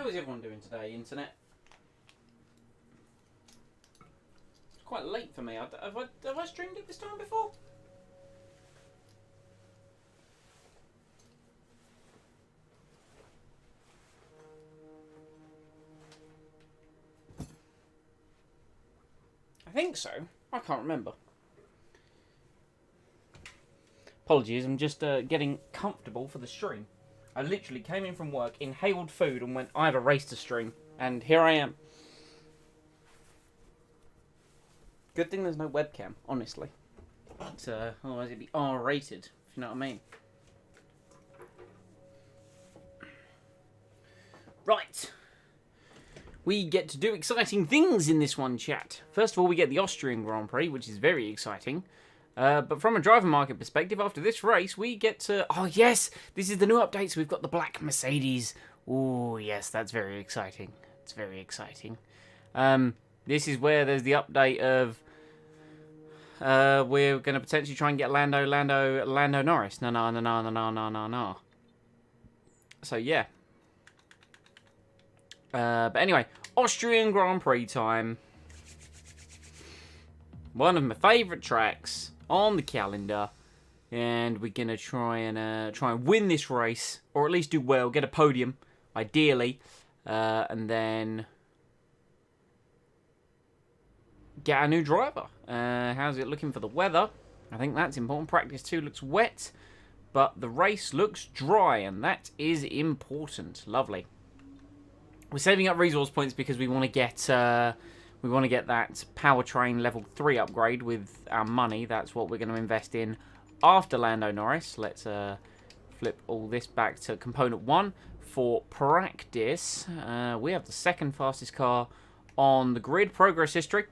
How is everyone doing today, internet? It's quite late for me. Have I streamed it this time before? I think so. I can't remember. Apologies, I'm just getting comfortable for the stream. I literally came in from work, inhaled food, and went, I have a race to stream. And here I am. Good thing there's no webcam, honestly. But, otherwise it'd be R-rated, if you know what I mean. Right. We get to do exciting things in this one, chat. First of all, we get the Austrian Grand Prix, which is very exciting. But from a driver market perspective, after this race, we get to... Oh, yes! This is the new update, so we've got the black Mercedes. Oh, yes, that's very exciting. It's very exciting. This is where there's the update of... we're going to potentially try and get Lando Norris. No. So, yeah. But anyway, Austrian Grand Prix time. One of my favourite tracks on the calendar, and we're gonna try and win this race, or at least do well, get a podium, ideally, and then get a new driver. How's it looking for the weather? I think that's important. Practice 2 looks wet, but the race looks dry, and that is important. Lovely. We're saving up resource points because we want to get that powertrain level 3 upgrade with our money. That's what we're going to invest in after Lando Norris. Let's flip all this back to component 1 for practice. We have the second fastest car on the grid. Progress history.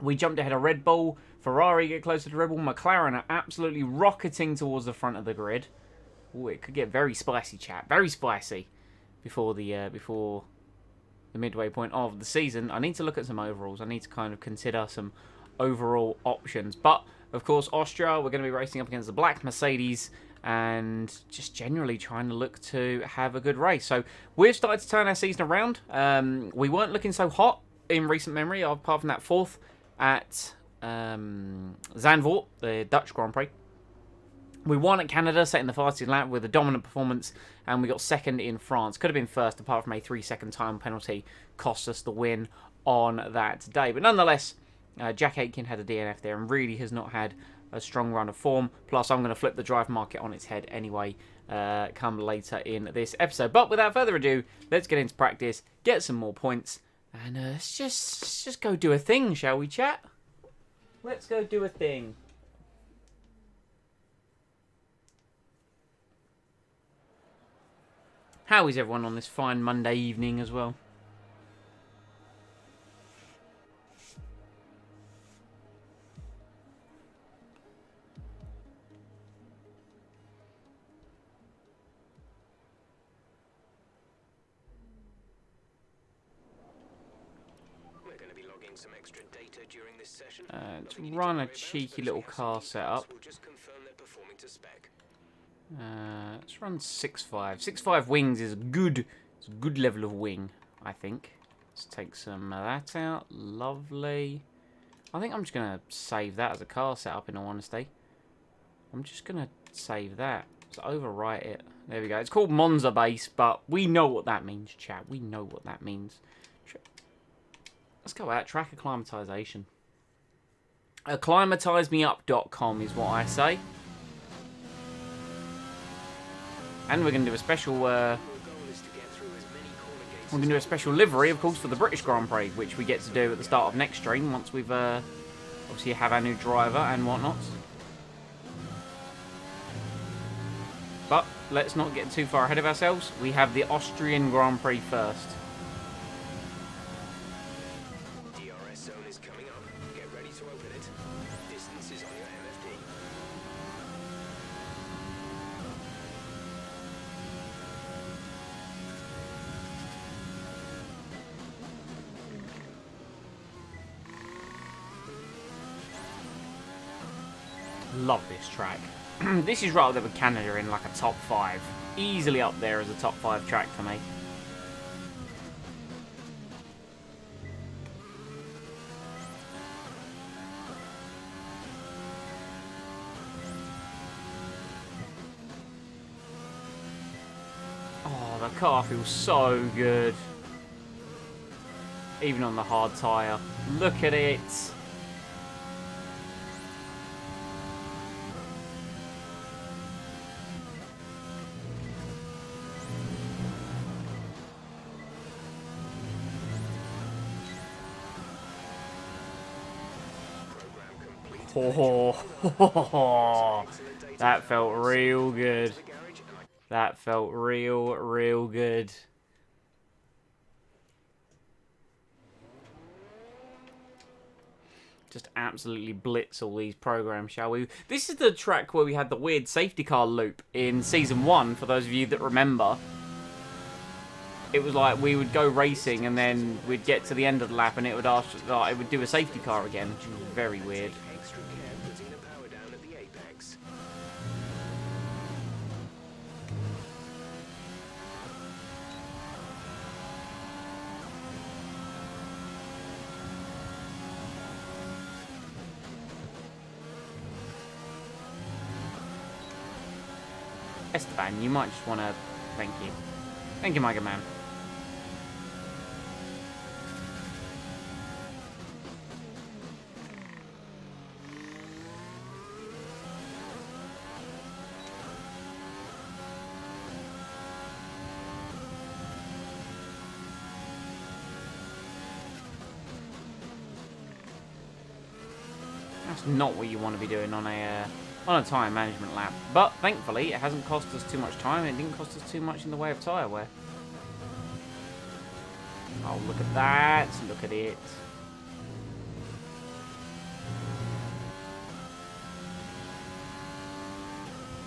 We jumped ahead of Red Bull. Ferrari get closer to Red Bull. McLaren are absolutely rocketing towards the front of the grid. Ooh, it could get very spicy, chat. Very spicy. Before the midway point of the season. I need to look at some overalls. I need to kind of consider some overall options. But, of course, Austria, we're going to be racing up against the black Mercedes and just generally trying to look to have a good race. So, we've started to turn our season around. We weren't looking so hot in recent memory, apart from that 4th at Zandvoort, the Dutch Grand Prix. We won at Canada, setting the fastest lap with a dominant performance, and we got 2nd in France. Could have been 1st, apart from a 3-second time penalty, cost us the win on that day. But nonetheless, Jack Aitken had a DNF there and really has not had a strong run of form. Plus, I'm going to flip the drive market on its head anyway, come later in this episode. But without further ado, let's get into practice, get some more points, and let's just go do a thing, shall we, chat? Let's go do a thing. How is everyone on this fine Monday evening as well? We're going to be logging some extra data during this session. To run a cheeky little car setup. We'll just confirm they're performing to spec. Let's run 6.5. 6.5 wings is good. It's a good level of wing, I think. Let's take some of that out. Lovely. I think I'm just going to save that as a car setup, in all honesty. I'm just going to save that. Let's overwrite it. There we go. It's called Monza Base, but we know what that means, chat. We know what that means. Let's go out. Track acclimatization. Acclimatisemeup.com is what I say. And we're going to do a special, livery, of course, for the British Grand Prix, which we get to do at the start of next stream once we've obviously have our new driver and whatnot. But let's not get too far ahead of ourselves. We have the Austrian Grand Prix first. DRS zone is coming up. Get ready to open it. Distance is on your MFD. Love this track. This is right up there with Canada in like a top 5. Easily up there as a top 5 track for me. Oh, the car feels so good. Even on the hard tyre. Look at it. Oh, that felt real good. That felt real good. Just absolutely blitz all these programs, shall we? This is the track where we had the weird safety car loop in Season 1, for those of you that remember. It was like we would go racing and then we'd get to the end of the lap and it would ask, it would do a safety car again, which was very weird. Extra care putting the power down at the apex. Esteban, you might just want to... Thank you. Thank you, my good man. That's not what you want to be doing on a tyre management lap. But thankfully, it hasn't cost us too much time, and it didn't cost us too much in the way of tyre wear. Oh, look at that. Look at it.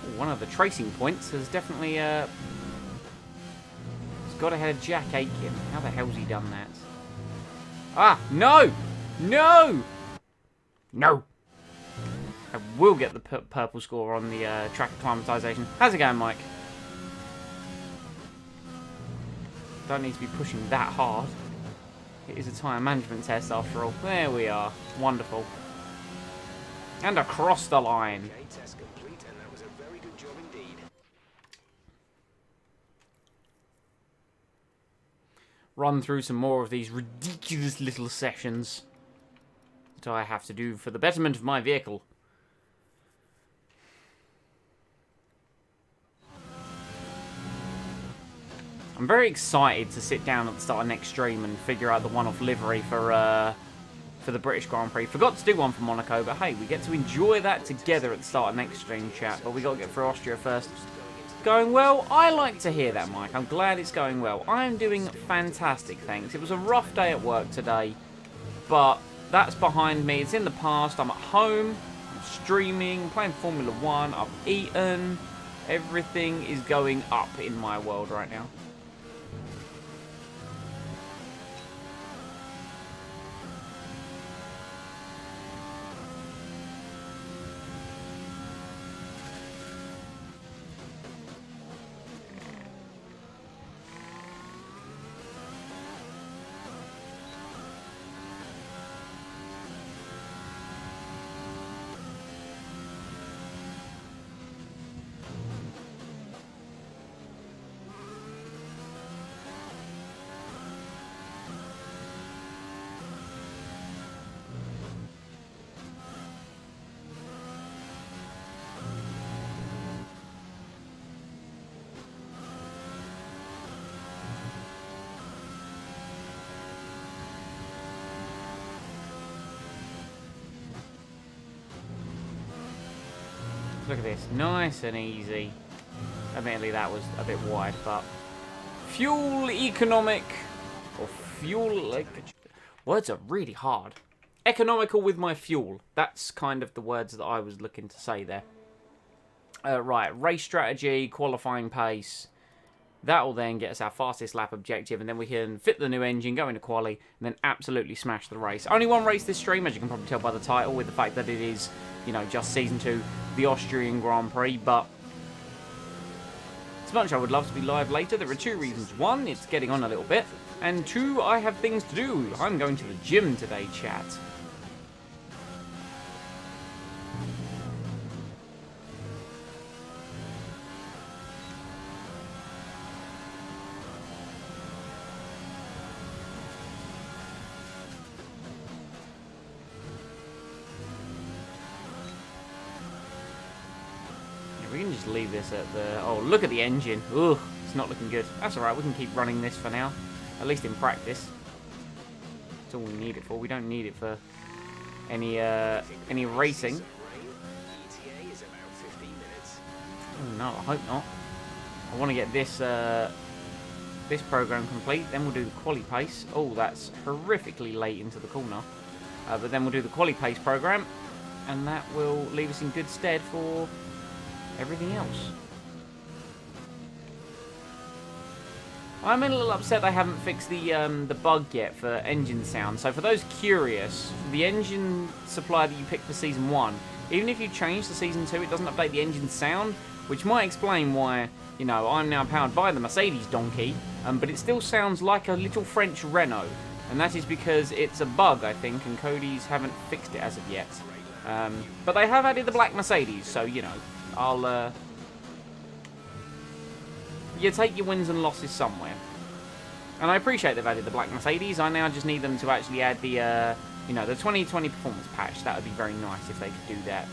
Ooh, one of the tracing points has definitely it's got ahead of Jack Aitken. How the hell's he done that? Ah, no! No! No! I will get the purple score on the track acclimatization. How's it going, Mike? Don't need to be pushing that hard. It is a tyre management test after all. There we are. Wonderful. And across the line. Okay, test complete, and that was a very good job indeed. Run through some more of these ridiculous little sessions that I have to do for the betterment of my vehicle. I'm very excited to sit down at the start of next stream and figure out the one-off livery for the British Grand Prix. Forgot to do one for Monaco, but hey, we get to enjoy that together at the start of next stream, chat. But we got to get through Austria first. Going well? I like to hear that, Mike. I'm glad it's going well. I am doing fantastic, thanks. It was a rough day at work today, but that's behind me. It's in the past. I'm at home, I'm streaming, playing Formula 1, I've eaten. Everything is going up in my world right now. Look at this, nice and easy. Admittedly, that was a bit wide, but fuel economic, or fuel, like, words are really hard. Economical with my fuel. That's kind of the words that I was looking to say there. Right, race strategy, qualifying pace. That will then get us our fastest lap objective, and then we can fit the new engine, go into quali, and then absolutely smash the race. Only one race this stream, as you can probably tell by the title, with the fact that it is, you know, just Season 2, the Austrian Grand Prix, but as much as I would love to be live later, there are two reasons. One, it's getting on a little bit, and two, I have things to do. I'm going to the gym today, chat. just leave this at the... Oh, look at the engine. Ugh, it's not looking good. That's alright, we can keep running this for now. At least in practice. That's all we need it for. We don't need it for any racing. Oh, no, I hope not. I want to get this this program complete. Then we'll do the quali pace. Oh, that's horrifically late into the corner. But then we'll do the quali pace program. And that will leave us in good stead for everything else. I'm a little upset they haven't fixed the bug yet for engine sound. So for those curious, the engine supply that you pick for Season 1, even if you change to Season 2, it doesn't update the engine sound, which might explain why, you know, I'm now powered by the Mercedes donkey, but it still sounds like a little French Renault. And that is because it's a bug, I think, and Cody's haven't fixed it as of yet. But they have added the black Mercedes, so, you know, I'll... You take your wins and losses somewhere. And I appreciate they've added the black Mercedes. I now just need them to actually add the, you know, the 2020 performance patch. That would be very nice if they could do that.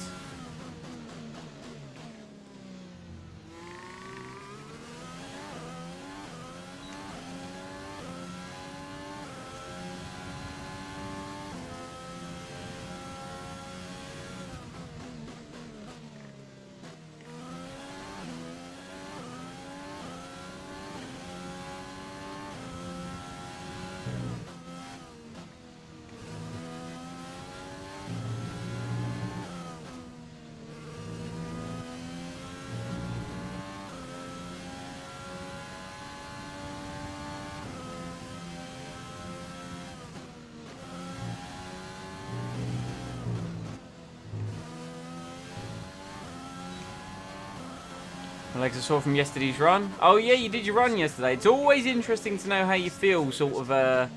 My legs are sore from yesterday's run. Oh yeah, you did your run yesterday. It's always interesting to know how you feel, sort of,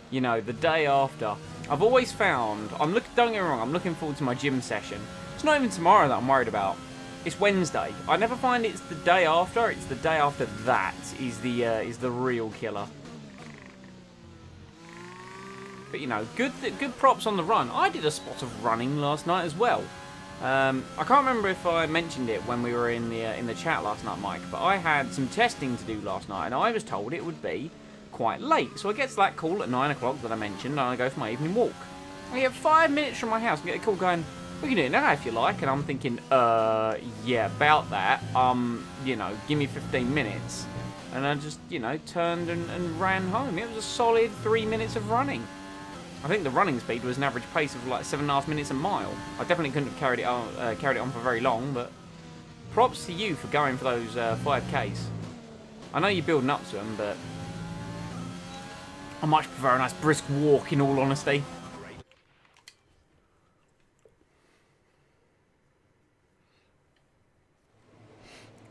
you know, the day after. I've always found, don't get me wrong, I'm looking forward to my gym session. It's not even tomorrow that I'm worried about. It's Wednesday. I never find it's the day after. It's the day after that is the real killer. But you know, good props on the run. I did a spot of running last night as well. I can't remember if I mentioned it when we were in the chat last night, Mike, but I had some testing to do last night, and I was told it would be quite late. So I get to that call at 9 o'clock that I mentioned, and I go for my evening walk. I get 5 minutes from my house and get a call going, we can do it now if you like, and I'm thinking, yeah, about that. You know, give me 15 minutes. And I just, you know, turned and ran home. It was a solid 3 minutes of running. I think the running speed was an average pace of like 7.5 minutes a mile. I definitely couldn't have carried it on for very long, but props to you for going for those 5Ks. I know you're building up to them, but I much prefer a nice brisk walk, in all honesty.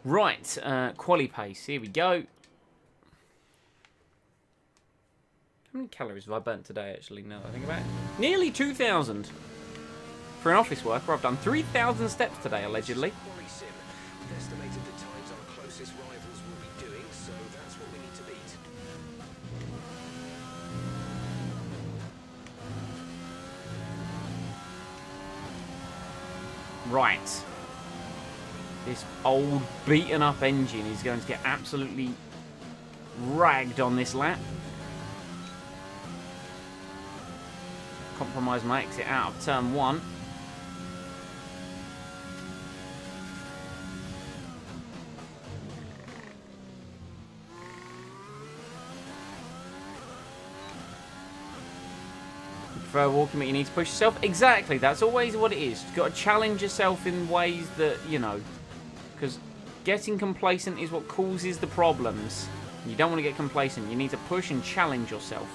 Right, quali pace, here we go. How many calories have I burnt today, actually, now that I think about it? Nearly 2,000. For an office worker, I've done 3,000 steps today, allegedly. Right. This old, beaten-up engine is going to get absolutely ragged on this lap. Compromise my exit out of turn 1. You prefer walking, but you need to push yourself? Exactly, that's always what it is. You've got to challenge yourself in ways that, you know, because getting complacent is what causes the problems. You don't want to get complacent. You need to push and challenge yourself.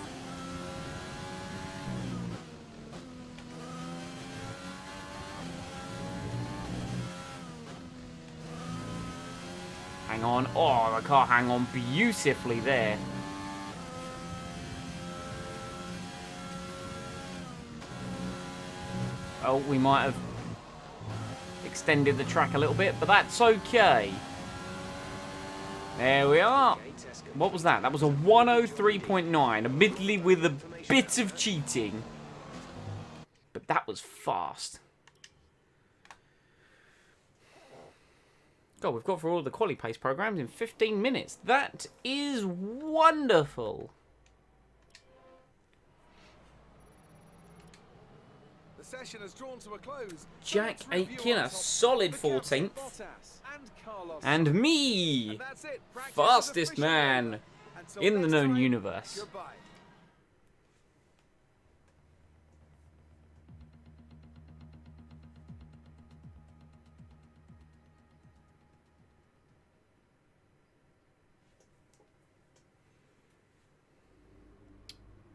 Hang on. Oh, the car hang on beautifully there. Oh, we might have extended the track a little bit, but that's okay. There we are. What was that? That was a 103.9, admittedly with a bit of cheating. But that was fast. God, we've got through all the quali pace programs in 15 minutes. That is wonderful. The session has drawn to a close. Jack Aitken, a solid 14th. And me, fastest man in the known universe. Goodbye.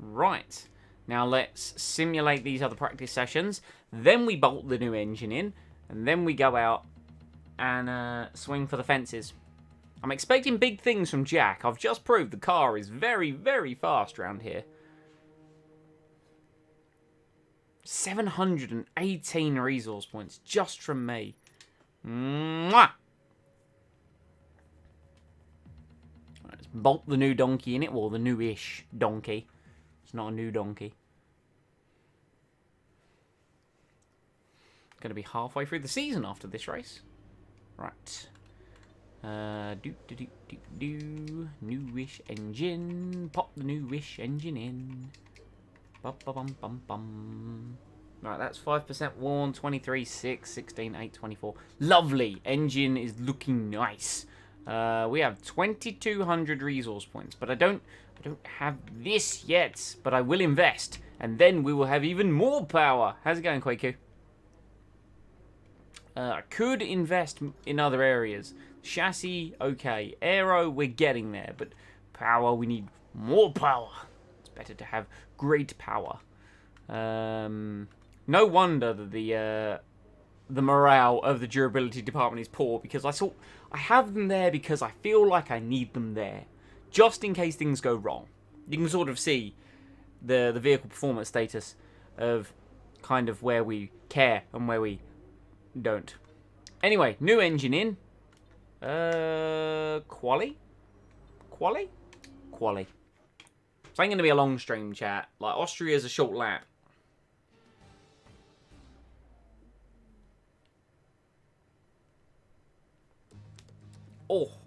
Right, now let's simulate these other practice sessions. Then we bolt the new engine in, and then we go out and swing for the fences. I'm expecting big things from Jack. I've just proved the car is very, very fast around here. 718 resource points just from me. Mwah! Let's bolt the new donkey in it, well, the newish donkey. It's not a new donkey. Going to be halfway through the season after this race. Right. Newish engine. Pop the newish engine in. Bum, bum, bum, bum, bum. Right, that's 5% worn. 23, 6, 16, 8, 24. Lovely. Engine is looking nice. We have 2,200 resource points, but I don't have this yet, but I will invest, and then we will have even more power. How's it going, Kwaku? I could invest in other areas. Chassis, okay. Aero, we're getting there, but power, we need more power. It's better to have great power. No wonder that the morale of the durability department is poor, because I have them there because I feel like I need them there. Just in case things go wrong. You can sort of see the vehicle performance status of kind of where we care and where we don't. Anyway, new engine in. Quali? Quali? Quali. It's ain't going to be a long stream, chat. Like, Austria's a short lap.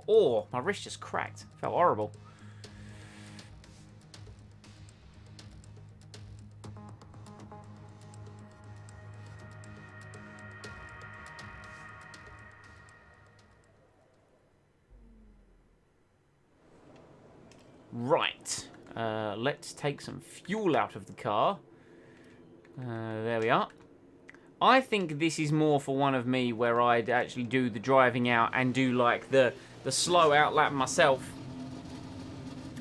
Oh, my wrist just cracked. Felt horrible. Right. Let's take some fuel out of the car. There we are. I think this is more for one of me where I'd actually do the driving out and do like the slow out lap myself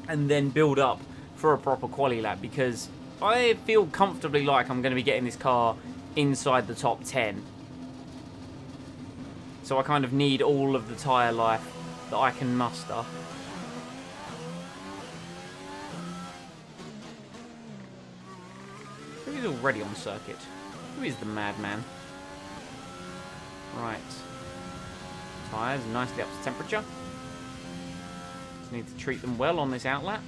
and then build up for a proper quali lap, because I feel comfortably like I'm going to be getting this car inside the top 10. So I kind of need all of the tyre life that I can muster. Who is already on circuit? Who is the madman? Right. Tyres nicely up to temperature. Just need to treat them well on this outlap.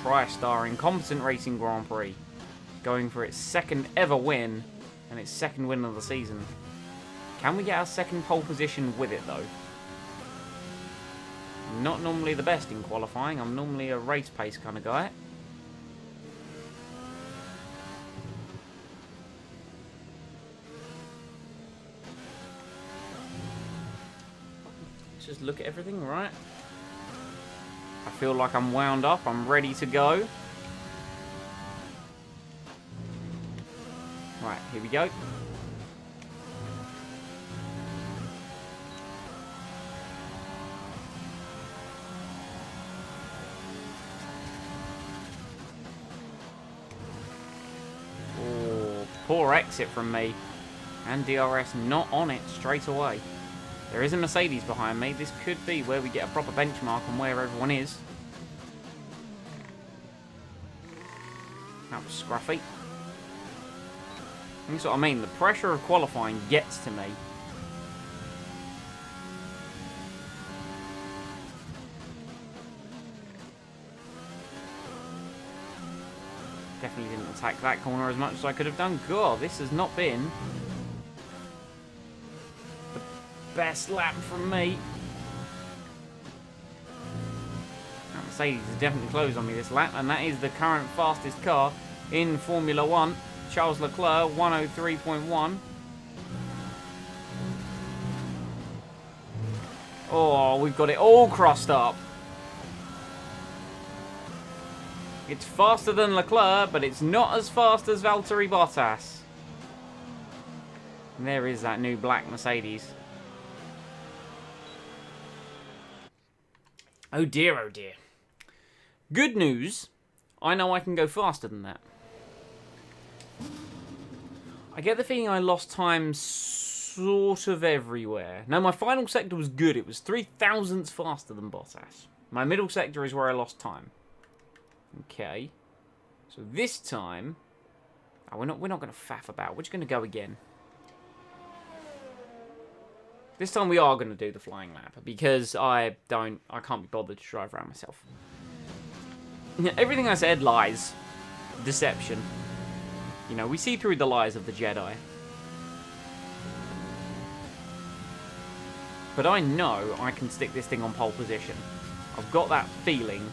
TriStar Incompetent Racing Grand Prix. Going for its second ever win and its second win of the season. Can we get our second pole position with it, though? I'm not normally the best in qualifying. I'm normally a race pace kind of guy. Let's just look at everything, right? I feel like I'm wound up. I'm ready to go. Right, here we go. Poor exit from me. And DRS not on it straight away. There is a Mercedes behind me. This could be where we get a proper benchmark on where everyone is. That was scruffy. That's what I mean. The pressure of qualifying gets to me. Definitely didn't attack that corner as much as I could have done. God, this has not been the best lap from me. That Mercedes has definitely closed on me this lap, and that is the current fastest car in Formula 1. Charles Leclerc, 103.1. Oh, we've got it all crossed up. It's faster than Leclerc, but it's not as fast as Valtteri Bottas. And there is that new black Mercedes. Oh dear, oh dear. Good news, I know I can go faster than that. I get the feeling I lost time sort of everywhere. No, my final sector was good. It was 0.003 faster than Bottas. My middle sector is where I lost time. Okay. So this time... Oh, we're not going to faff about. We're just going to go again. This time we are going to do the flying lap. Because I can't be bothered to drive around myself. Everything I said lies. Deception. You know, we see through the lies of the Jedi. But I know I can stick this thing on pole position. I've got that feeling.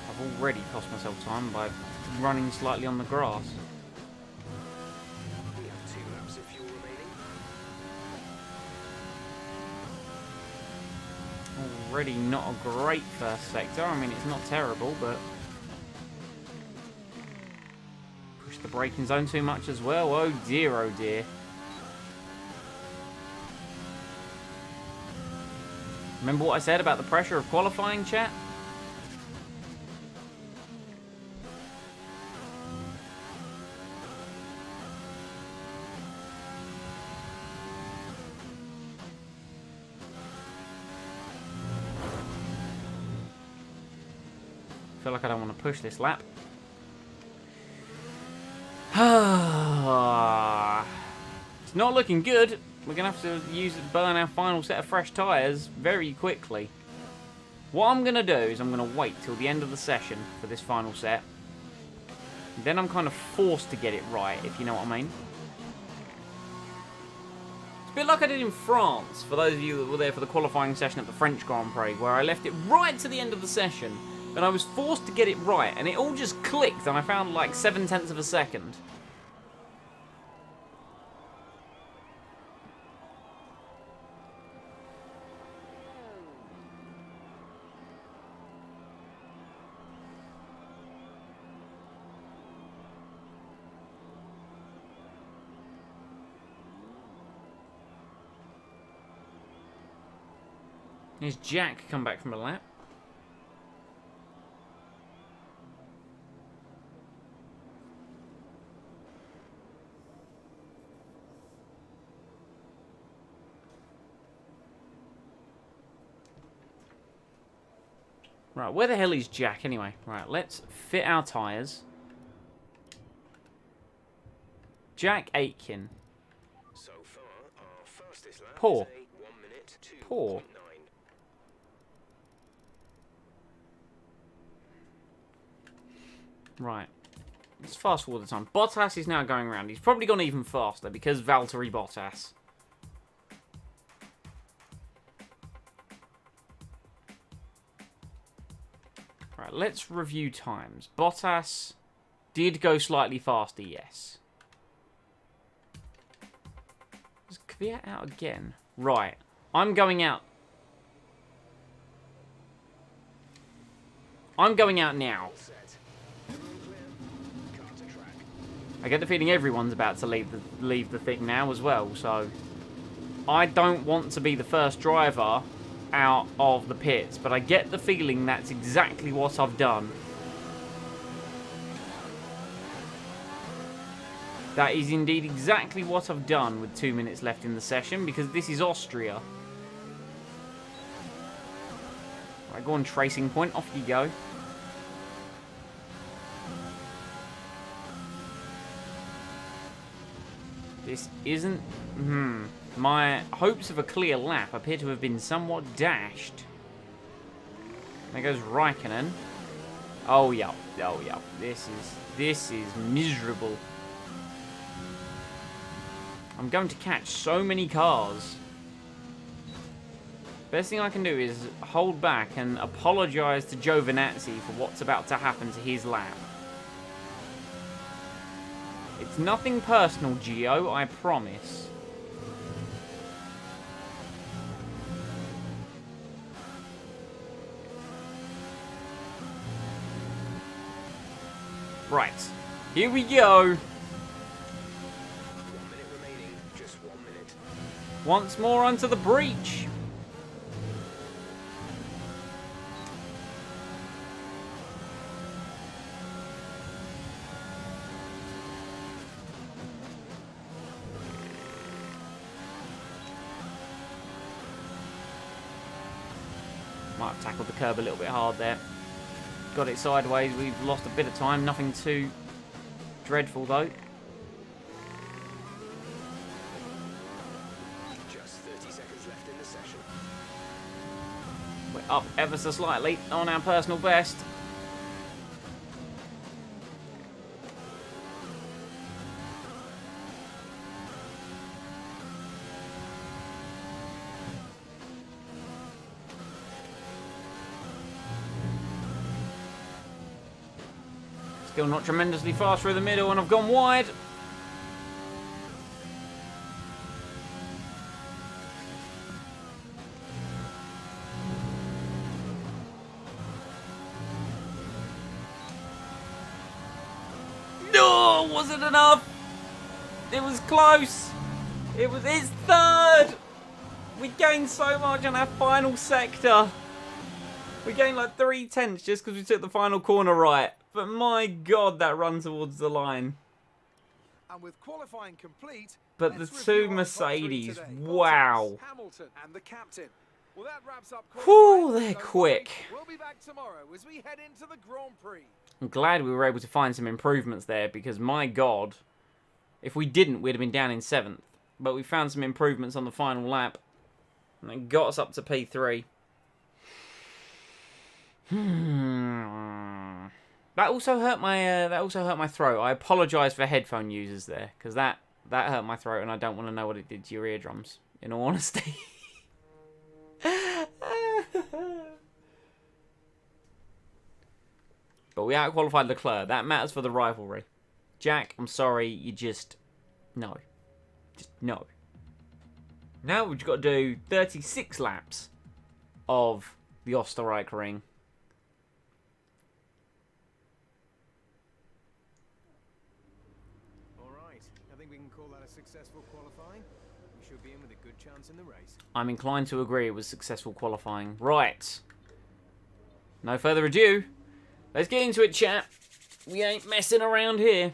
I've already cost myself time by running slightly on the grass. We have 2 laps of fuel remaining. Already not a great first sector. I mean, it's not terrible, but... Push the braking zone too much as well. Oh dear, oh dear. Remember what I said about the pressure of qualifying, chat? I feel like I don't want to push this lap. It's not looking good. We're going to have to burn our final set of fresh tyres very quickly. What I'm going to do is I'm going to wait till the end of the session for this final set. Then I'm kind of forced to get it right, if you know what I mean. It's a bit like I did in France, for those of you that were there for the qualifying session at the French Grand Prix, where I left it right to the end of the session. And I was forced to get it right, and it all just clicked, and I found like 0.7 of a second. Here's Jack come back from a lap. Right, where the hell is Jack anyway? Right, let's fit our tyres. Jack Aitken. So far, our fastest lap Poor. is a 1 minute 2.9. Poor. Right. Let's fast forward the time. Bottas is now going around. He's probably gone even faster because Valtteri Bottas. Right, let's review times. Bottas did go slightly faster, yes. Is Kvyat out again? Right. I'm going out. I'm going out now. I get the feeling everyone's about to leave the thing now as well, so I don't want to be the first driver out of the pits, but I get the feeling that's exactly what I've done. That is indeed exactly what I've done with 2 minutes left in the session, because this is Austria. Right, go on, tracing point, off you go. This isn't... My hopes of a clear lap appear to have been somewhat dashed. There goes Raikkonen. Oh, yeah. Oh, yeah. This is miserable. I'm going to catch so many cars. Best thing I can do is hold back and apologise to Giovinazzi for what's about to happen to his lap. It's nothing personal, Gio, I promise. Right, here we go. 1 minute remaining, just 1 minute. Once more onto the breach. Might have tackled the curb a little bit hard there. Got it sideways. We've lost a bit of time. Nothing too dreadful, though. Just 30 seconds left in the session. We're up ever so slightly on our personal best. Still not tremendously fast through the middle, and I've gone wide. No, wasn't enough. It was close. It's third. We gained so much on our final sector. We gained like 3/10 just because we took the final corner right. But my God, that run towards the line. And with qualifying complete, But the let's two review our top three Mercedes, today. wow. Hamilton and the captain. Well, that wraps up Whew, qualifying. they're Don't quick. worry, we'll be back tomorrow as we head into the Grand Prix. I'm glad we were able to find some improvements there because, my God, if we didn't, we'd have been down in 7th. But we found some improvements on the final lap. And it got us up to P3. That also hurt my throat. I apologise for headphone users there because that hurt my throat, and I don't want to know what it did to your eardrums. In all honesty. But we outqualified Leclerc. That matters for the rivalry. Jack, I'm sorry, you just no. Just no. Now we've got to do 36 laps of the Österreich-Ring. I think we can call that a successful qualifying. We should be in with a good chance in the race. I'm inclined to agree it was successful qualifying. Right. No further ado. Let's get into it, chat. We ain't messing around here.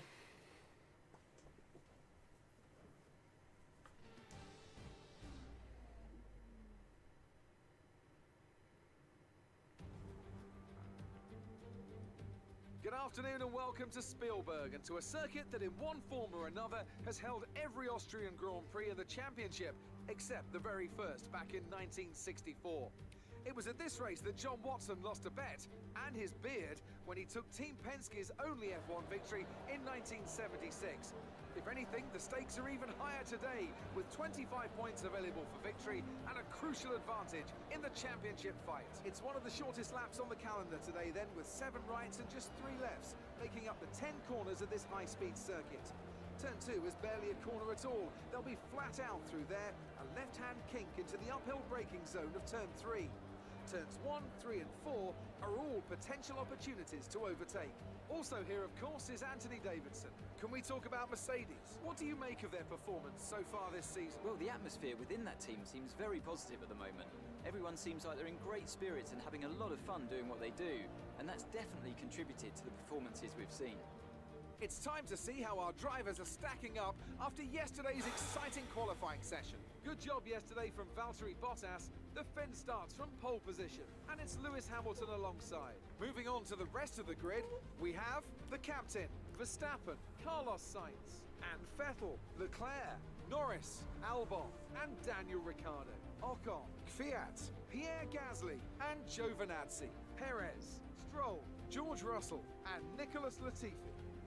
Good afternoon and welcome to Spielberg and to a circuit that in one form or another has held every Austrian Grand Prix in the championship except the very first back in 1964. It was at this race that John Watson lost a bet and his beard when he took Team Penske's only F1 victory in 1976. If anything, the stakes are even higher today, with 25 points available for victory and a crucial advantage in the championship fight. It's one of the shortest laps on the calendar today then, with 7 rights and just 3 lefts, making up the 10 corners of this high-speed circuit. Turn 2 is barely a corner at all. They'll be flat out through there, a left-hand kink into the uphill braking zone of turn 3. Turns 1, 3 and 4 are all potential opportunities to overtake. Also here, of course, is Anthony Davidson. Can we talk about Mercedes? What do you make of their performance so far this season? Well, the atmosphere within that team seems very positive at the moment. Everyone seems like they're in great spirits and having a lot of fun doing what they do, and that's definitely contributed to the performances we've seen. It's time to see how our drivers are stacking up after yesterday's exciting qualifying session. Good job yesterday from Valtteri Bottas. The Finn starts from pole position, and it's Lewis Hamilton alongside. Moving on to the rest of the grid, we have the captain, Verstappen, Carlos Sainz, And Vettel, Leclerc, Norris, Albon, and Daniel Ricciardo. Ocon, Fiat, Pierre Gasly, and Giovinazzi. Perez, Stroll, George Russell, and Nicholas Latifi.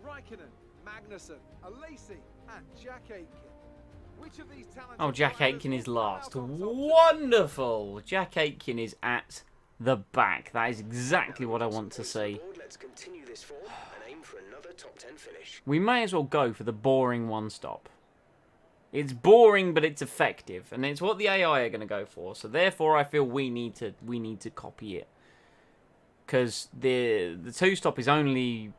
Raikkonen, Magnussen, Alesi, and Jack Aitken. Which of these talented Oh, Jack drivers Aitken is will come last. out on top today? Wonderful. Jack Aitken is at the back. That is exactly what I want to see. Let's continue this form and aim for another top 10 finish. We may as well go for the boring one stop. It's boring, but it's effective, and it's what the AI are going to go for. So therefore, I feel we need to copy it, because the two stop is only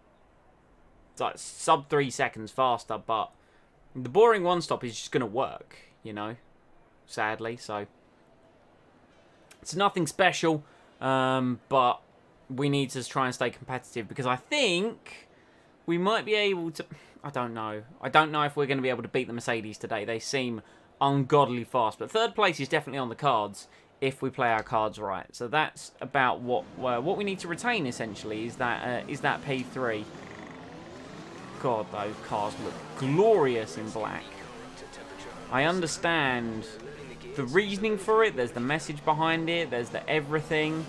like sub 3 seconds faster, but the boring one stop is just going to work, you know. Sadly, so it's nothing special, but we need to try and stay competitive, because I think we might be able to. I don't know. I don't know if we're going to be able to beat the Mercedes today. They seem ungodly fast. But third place is definitely on the cards if we play our cards right. So that's about what we need to retain, essentially, is that P3. God, those cars look glorious in black. I understand the reasoning for it. There's the message behind it. There's the everything.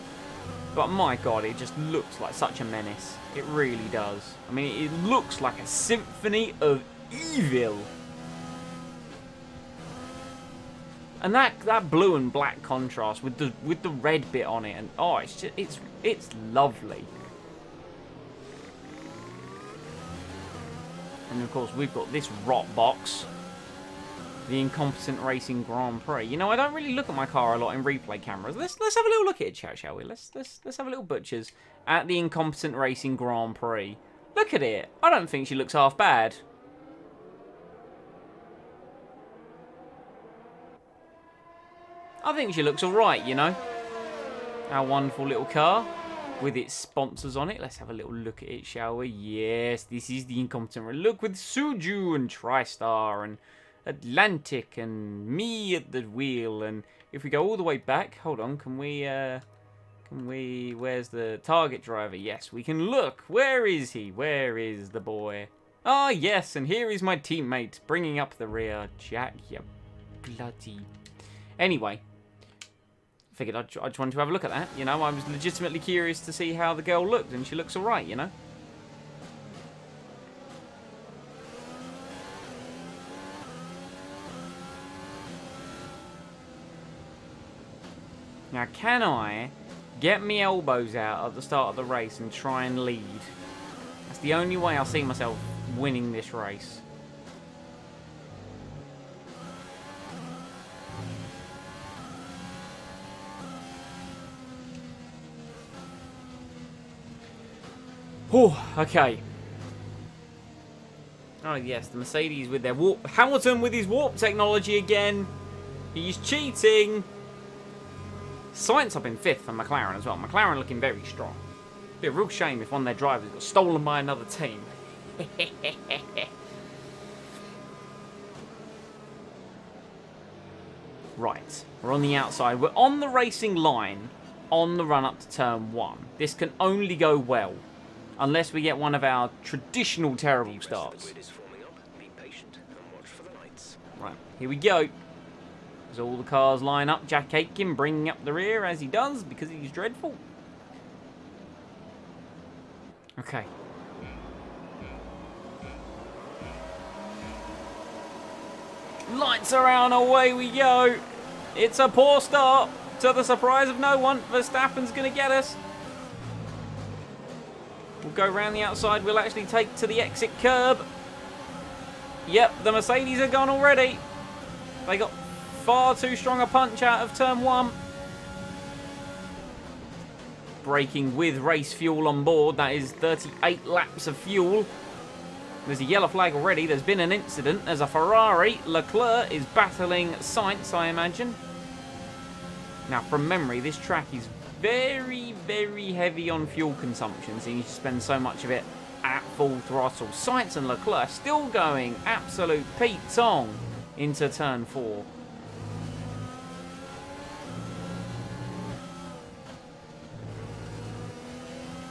But my God, it just looks like such a menace. It really does. I mean, it looks like a symphony of evil. And that blue and black contrast with the red bit on it, and oh, it's lovely. And of course, we've got this rot box, the Incompetent Racing Grand Prix. You know, I don't really look at my car a lot in replay cameras. Let's have a little look at it, shall we? Let's have a little butchers at the Incompetent Racing Grand Prix. Look at it. I don't think she looks half bad. I think she looks alright, you know. Our wonderful little car with its sponsors on it. Let's have a little look at it, shall we? Yes, this is the Incompetent. Look, with Suju and TriStar and Atlantic and me at the wheel. And if we go all the way back, hold on, can we, where's the target driver? Yes, we can look. Where is he? Where is the boy? Ah, yes, and here is my teammate bringing up the rear. Jack, you bloody. Anyway, figured I just wanted to have a look at that. You know, I was legitimately curious to see how the girl looked, and she looks alright, you know. Now, can I get me elbows out at the start of the race and try and lead? That's the only way I'll see myself winning this race. Oh, okay. Oh, yes, the Mercedes with their warp. Hamilton with his warp technology again. He's cheating. Sainz up in 5th for McLaren as well. McLaren looking very strong. Be a real shame if one of their drivers got stolen by another team. Right, we're on the outside. We're on the racing line on the run up to turn 1. This can only go well unless we get one of our traditional terrible starts. Right, here we go. As all the cars line up, Jack Aitken bringing up the rear as he does because he's dreadful. Okay. Lights are on, away we go. It's a poor start. To the surprise of no one, Verstappen's going to get us. We'll go around the outside. We'll actually take to the exit curb. Yep, the Mercedes are gone already. They got far too strong a punch out of turn 1. Braking with race fuel on board. That is 38 laps of fuel. There's a yellow flag already. There's been an incident. There's a Ferrari. Leclerc is battling Sainz, I imagine. Now, from memory, this track is very, very heavy on fuel consumption, so you spend so much of it at full throttle. Sainz and Leclerc still going absolute Pete Tong into turn 4.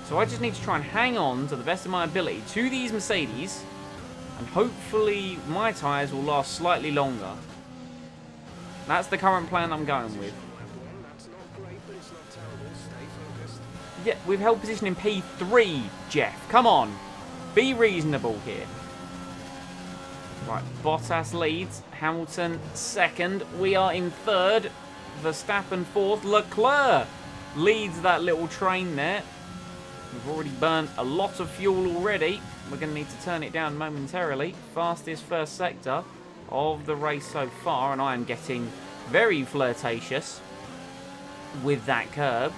So I just need to try and hang on to the best of my ability to these Mercedes And hopefully my tyres will last slightly longer. That's the current plan I'm going with. That's not great, but it's not terrible. Stay focused. Yeah, we've held position in P3, Jeff. Come on. Be reasonable here. Right, Bottas leads. Hamilton second. We are in third. Verstappen fourth. Leclerc leads that little train there. We've already burnt a lot of fuel already. We're going to need to turn it down momentarily. Fastest first sector of the race so far. And I am getting very flirtatious with that curb.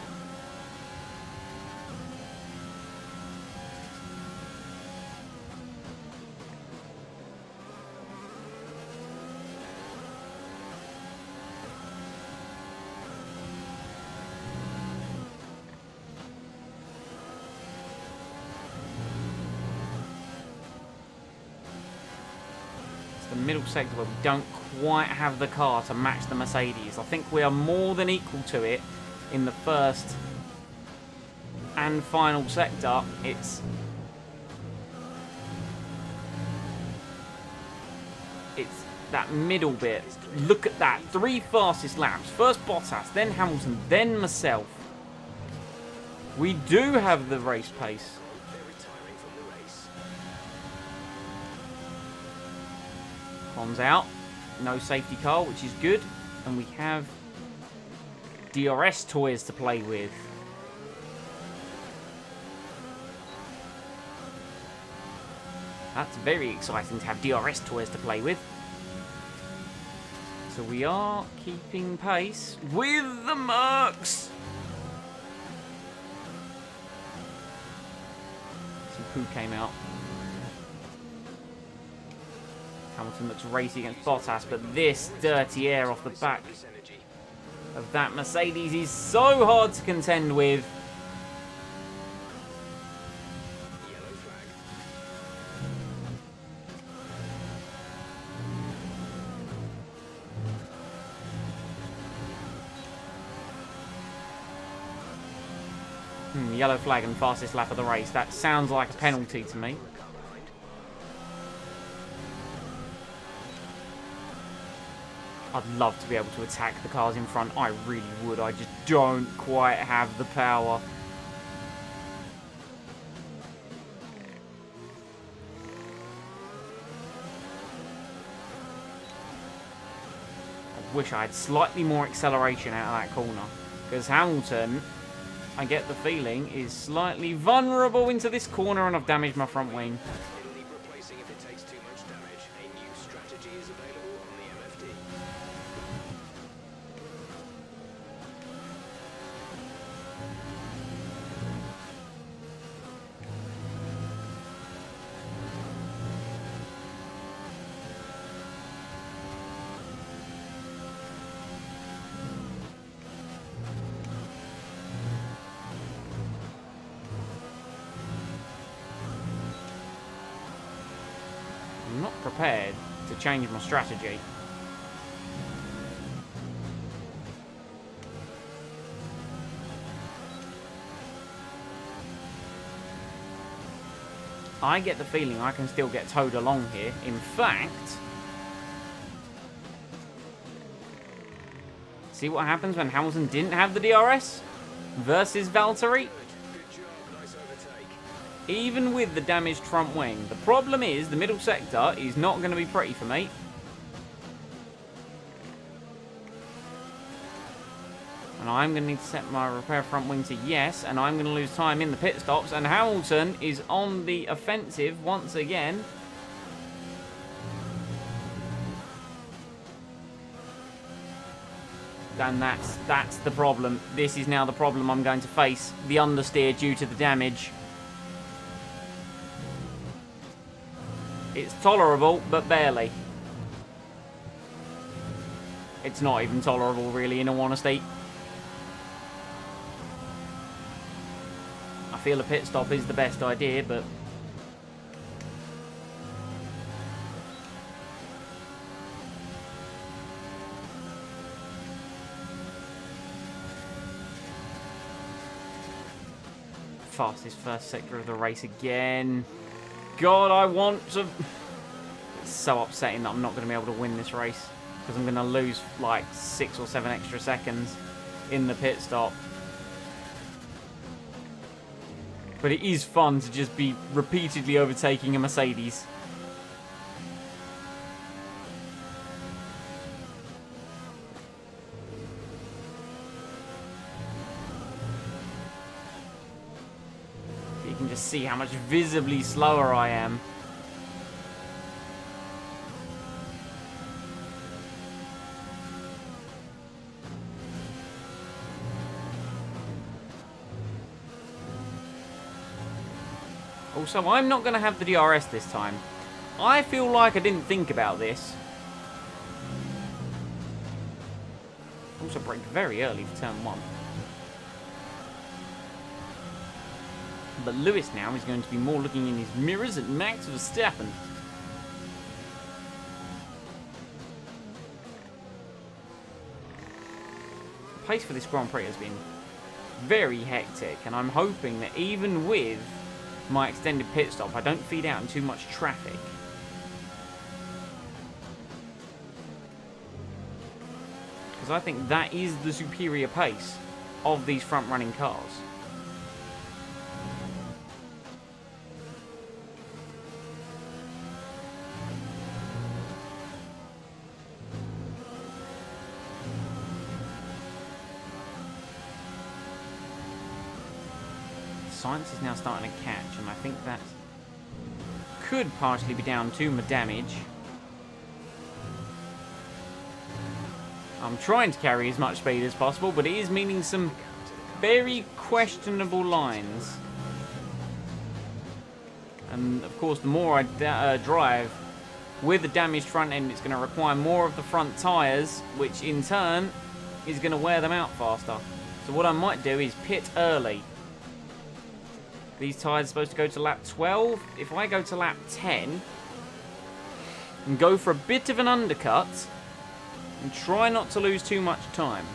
Middle sector where we don't quite have the car to match the Mercedes. I think we are more than equal to it in the first and final sector. It's that middle bit. Look at that. 3 fastest laps. First Bottas, then Hamilton, then myself. We do have the race pace. They're retiring from the race. Con's out. No safety car, which is good. And we have DRS toys to play with. That's very exciting to have DRS toys to play with. So we are keeping pace with the Mercs. Some poo came out. Hamilton looks racy against Bottas, but this dirty air off the back of that Mercedes is so hard to contend with. Yellow flag. Yellow flag and fastest lap of the race. That sounds like a penalty to me. I'd love to be able to attack the cars in front. I really would. I just don't quite have the power. I wish I had slightly more acceleration out of that corner. Because Hamilton, I get the feeling, is slightly vulnerable into this corner, and I've damaged my front wing. It'll need replacing if it takes too much damage. A new strategy is available on the MFD. I'm not prepared to change my strategy. I get the feeling I can still get towed along here. In fact, see what happens when Hamilton didn't have the DRS versus Valtteri? Good job, nice overtake. Even with the damaged front wing. The problem is the middle sector is not going to be pretty for me. And I'm going to need to set my repair front wing to yes, and I'm going to lose time in the pit stops, and Hamilton is on the offensive once again. And that's the problem. This is now the problem I'm going to face. The understeer due to the damage. It's tolerable, but barely. It's not even tolerable, really, in all honesty. I feel a pit stop is the best idea, but... fastest first sector of the race again. God, I want to... That's so upsetting that I'm not going to be able to win this race. Because I'm going to lose like 6 or 7 extra seconds in the pit stop. But it is fun to just be repeatedly overtaking a Mercedes. You can just see how much visibly slower I am. Also, I'm not going to have the DRS this time. I feel like I didn't think about this. Also braked very early for turn 1. But Lewis now is going to be more looking in his mirrors at Max Verstappen. The pace for this Grand Prix has been very hectic, and I'm hoping that even with my extended pit stop, I don't feed out in too much traffic. Because I think that is the superior pace of these front-running cars. Science is now starting to catch, and I think that could partially be down to my damage. I'm trying to carry as much speed as possible, but it is meaning some very questionable lines. And of course, the more I drive with the damaged front end, it's going to require more of the front tyres, which in turn is going to wear them out faster. So what I might do is pit early. These tyres are supposed to go to lap 12. If I go to lap 10 and go for a bit of an undercut and try not to lose too much time.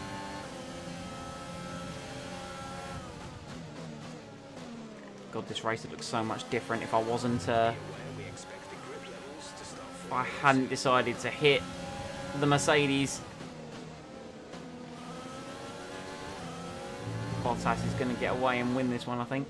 God, this race would look so much different if I wasn't, if I hadn't decided to hit the Mercedes. Bottas is going to get away and win this one, I think.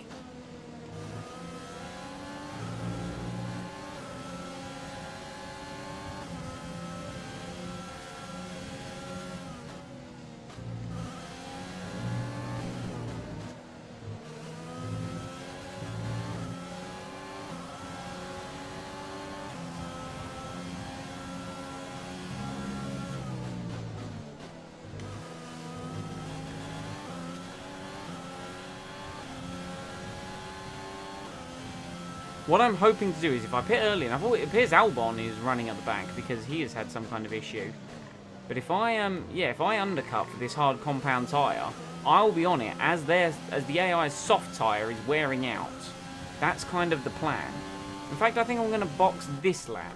What I'm hoping to do is, if I pit early enough, it appears Albon is running at the back because he has had some kind of issue. But if I if I undercut for this hard compound tyre, I'll be on it as the AI's soft tyre is wearing out. That's kind of the plan. In fact, I think I'm going to box this lap.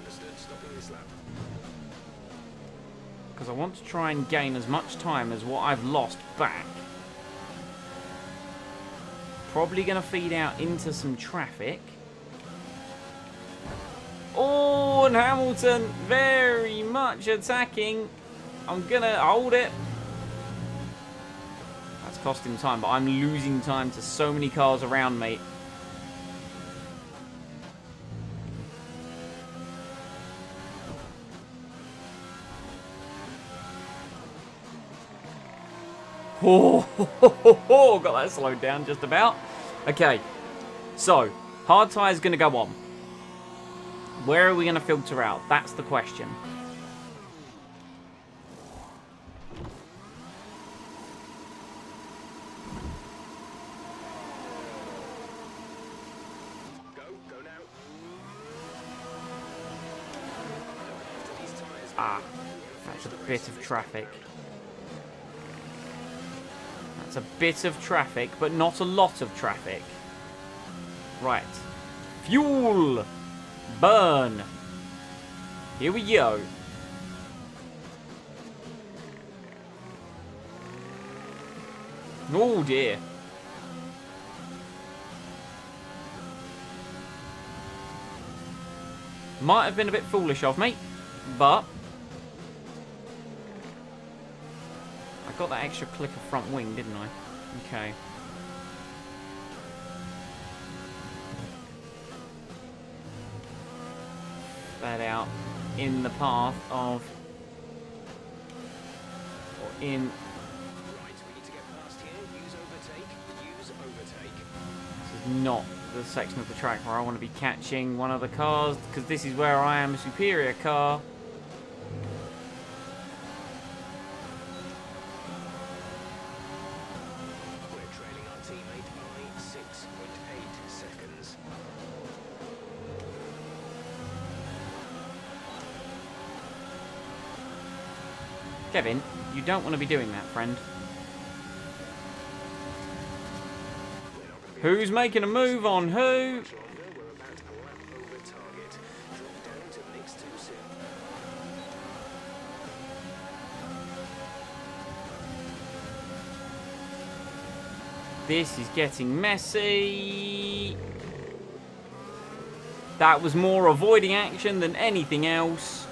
Because I want to try and gain as much time as what I've lost back. Probably going to feed out into some traffic. Oh, and Hamilton very much attacking. I'm going to hold it. That's costing time, but I'm losing time to so many cars around me. Oh, got that slowed down just about. Okay, so hard tyre is going to go on. Where are we going to filter out? That's the question. Go now. Ah, that's a bit of traffic. That's a bit of traffic, but not a lot of traffic. Right. Fuel! Burn! Here we go. Oh dear. Might have been a bit foolish of me, but I got that extra click of front wing, didn't I? Okay. That out in the path of, or in. Right, we need to get past here. Use overtake. Use overtake. This is not the section of the track where I want to be catching one of the cars, because this is where I am a superior car. We're trailing our teammate by 6.8 seconds. Kevin, you don't want to be doing that, friend. Who's making a move on who? Longer, we're about a lap over target. Drop down to mix too soon. This is getting messy. That was more avoiding action than anything else.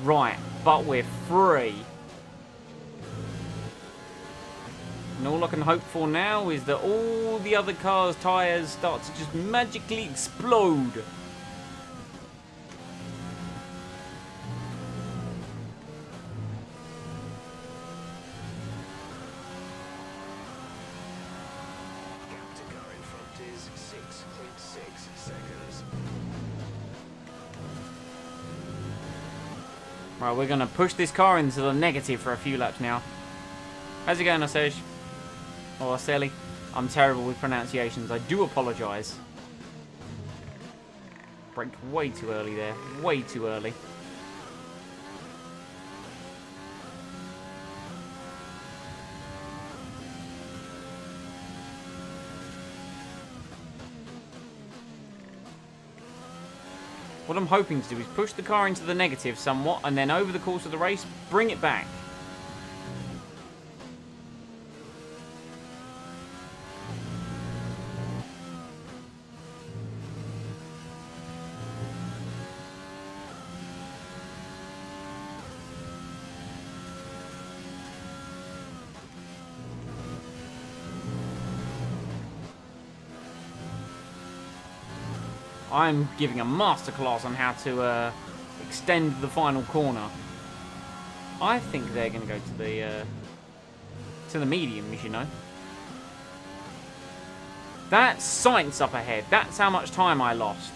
Right, but we're free. And all I can hope for now is that all the other cars' tyres start to just magically explode. Gap to car in front is 6.6 seconds. Right, we're going to push this car into the negative for a few laps now. How's it going, Asej? Or Aseli? I'm terrible with pronunciations. I do apologise. Braked way too early there. Way too early. What I'm hoping to do is push the car into the negative somewhat, and then over the course of the race, bring it back. I'm giving a masterclass on how to extend the final corner. I think they're going to go to the mediums, you know. That's science up ahead. That's how much time I lost.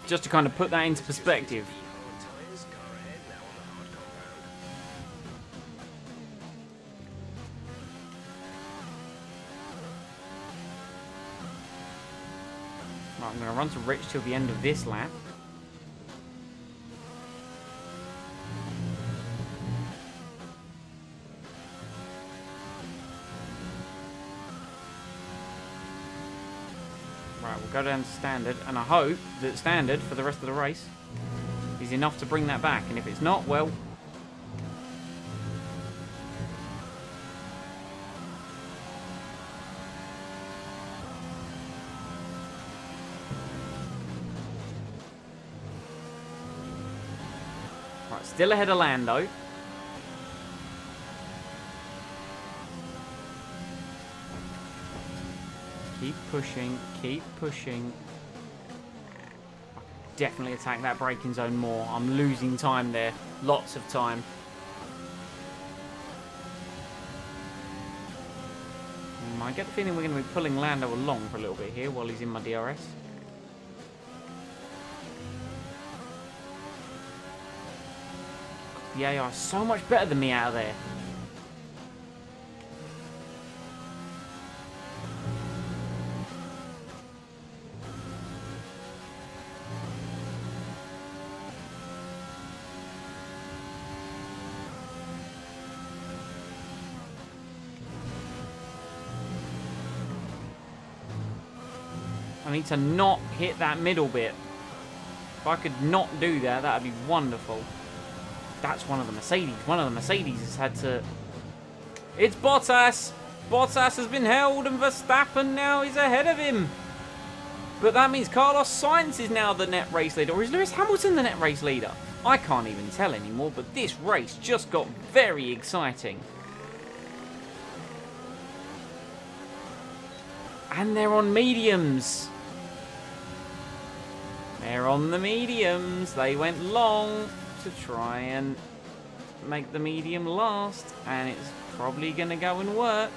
Just to kind of put that into perspective. Hard tyres, car ahead, now on the hard compound. Right, I'm going to run to Rich till the end of this lap. Right, we'll go down to standard, and I hope that standard for the rest of the race is enough to bring that back. And if it's not, well, right, still ahead of Lando. Keep pushing, keep pushing. I can definitely attack that braking zone more. I'm losing time there. Lots of time. I get the feeling we're going to be pulling Lando along for a little bit here while he's in my DRS. The AI is so much better than me out of there. need to not hit that middle bit. If I could not do that, that would be wonderful. That's one of the Mercedes. One of the Mercedes has had to... It's Bottas! Bottas has been held and Verstappen now is ahead of him. But that means Carlos Sainz is now the net race leader. Or is Lewis Hamilton the net race leader? I can't even tell anymore, but this race just got very exciting. And they're on mediums. They're on the mediums. They went long to try and make the medium last. And it's probably going to go and work.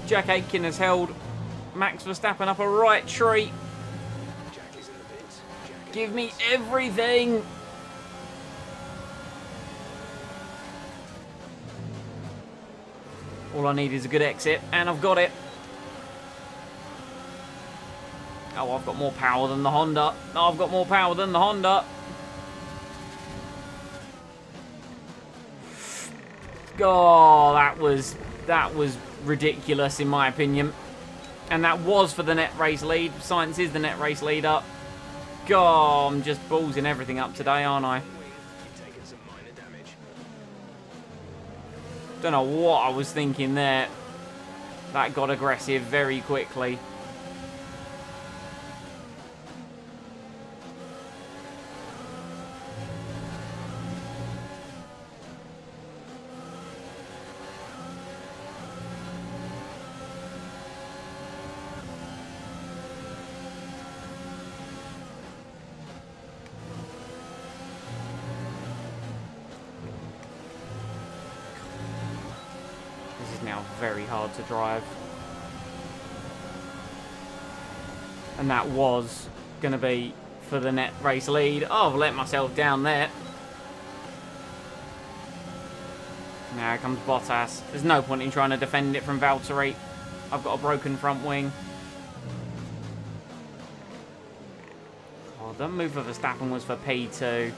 Jack Aitken has held Max Verstappen up a right tree. Jack is in the pits. Jack Give me everything. All I need is a good exit, and I've got it. Oh, I've got more power than the Honda. Oh, I've got more power than the Honda. Oh, that was ridiculous in my opinion. And that was for the net race lead. Sainz is the net race leader. God, I'm just ballsing everything up today, aren't I? You've taken some minor damage. Don't know what I was thinking there. That got aggressive very quickly. Now very hard to drive, and that was going to be for the net race lead. Oh, I've let myself down there. Now comes Bottas. There's no point in trying to defend it from Valtteri. I've got a broken front wing. Oh, the move for Verstappen was for P2.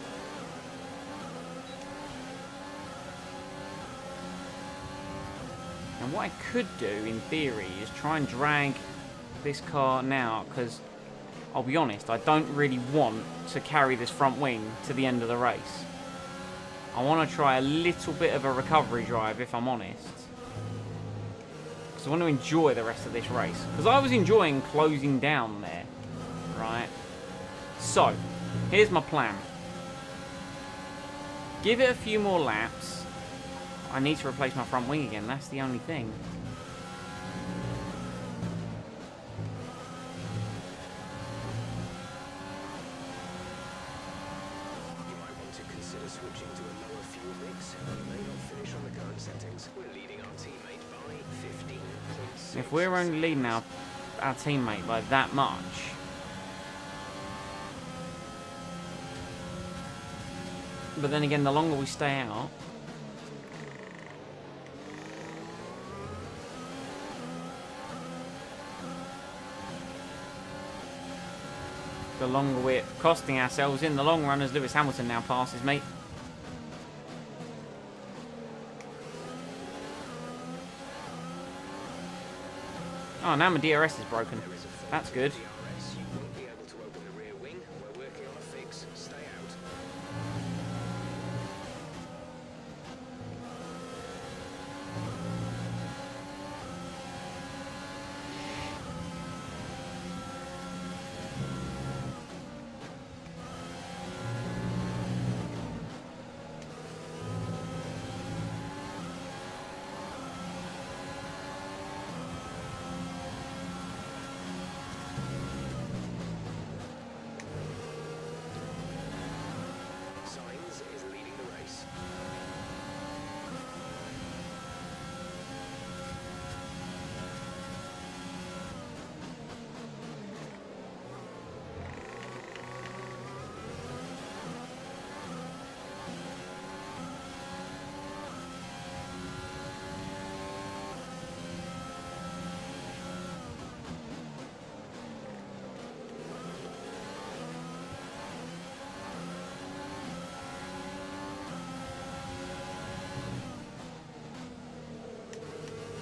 And what I could do, in theory, is try and drag this car now, because, I'll be honest, I don't really want to carry this front wing to the end of the race. I want to try a little bit of a recovery drive, if I'm honest. Because I want to enjoy the rest of this race. Because I was enjoying closing down there, right? So, here's my plan. Give it a few more laps. I need to replace my front wing again, that's the only thing. You might want to consider switching to a lower fuel mix. You may not finish on the current settings. We're leading our teammate by 15.6. If we're only leading our teammate by that much, but then again, the longer we stay out, the longer we're costing ourselves in the long run, as Lewis Hamilton now passes me. Oh, now my DRS is broken. That's good. DRS, you won't be able to open the rear wing. We're working on a fix. Stay out.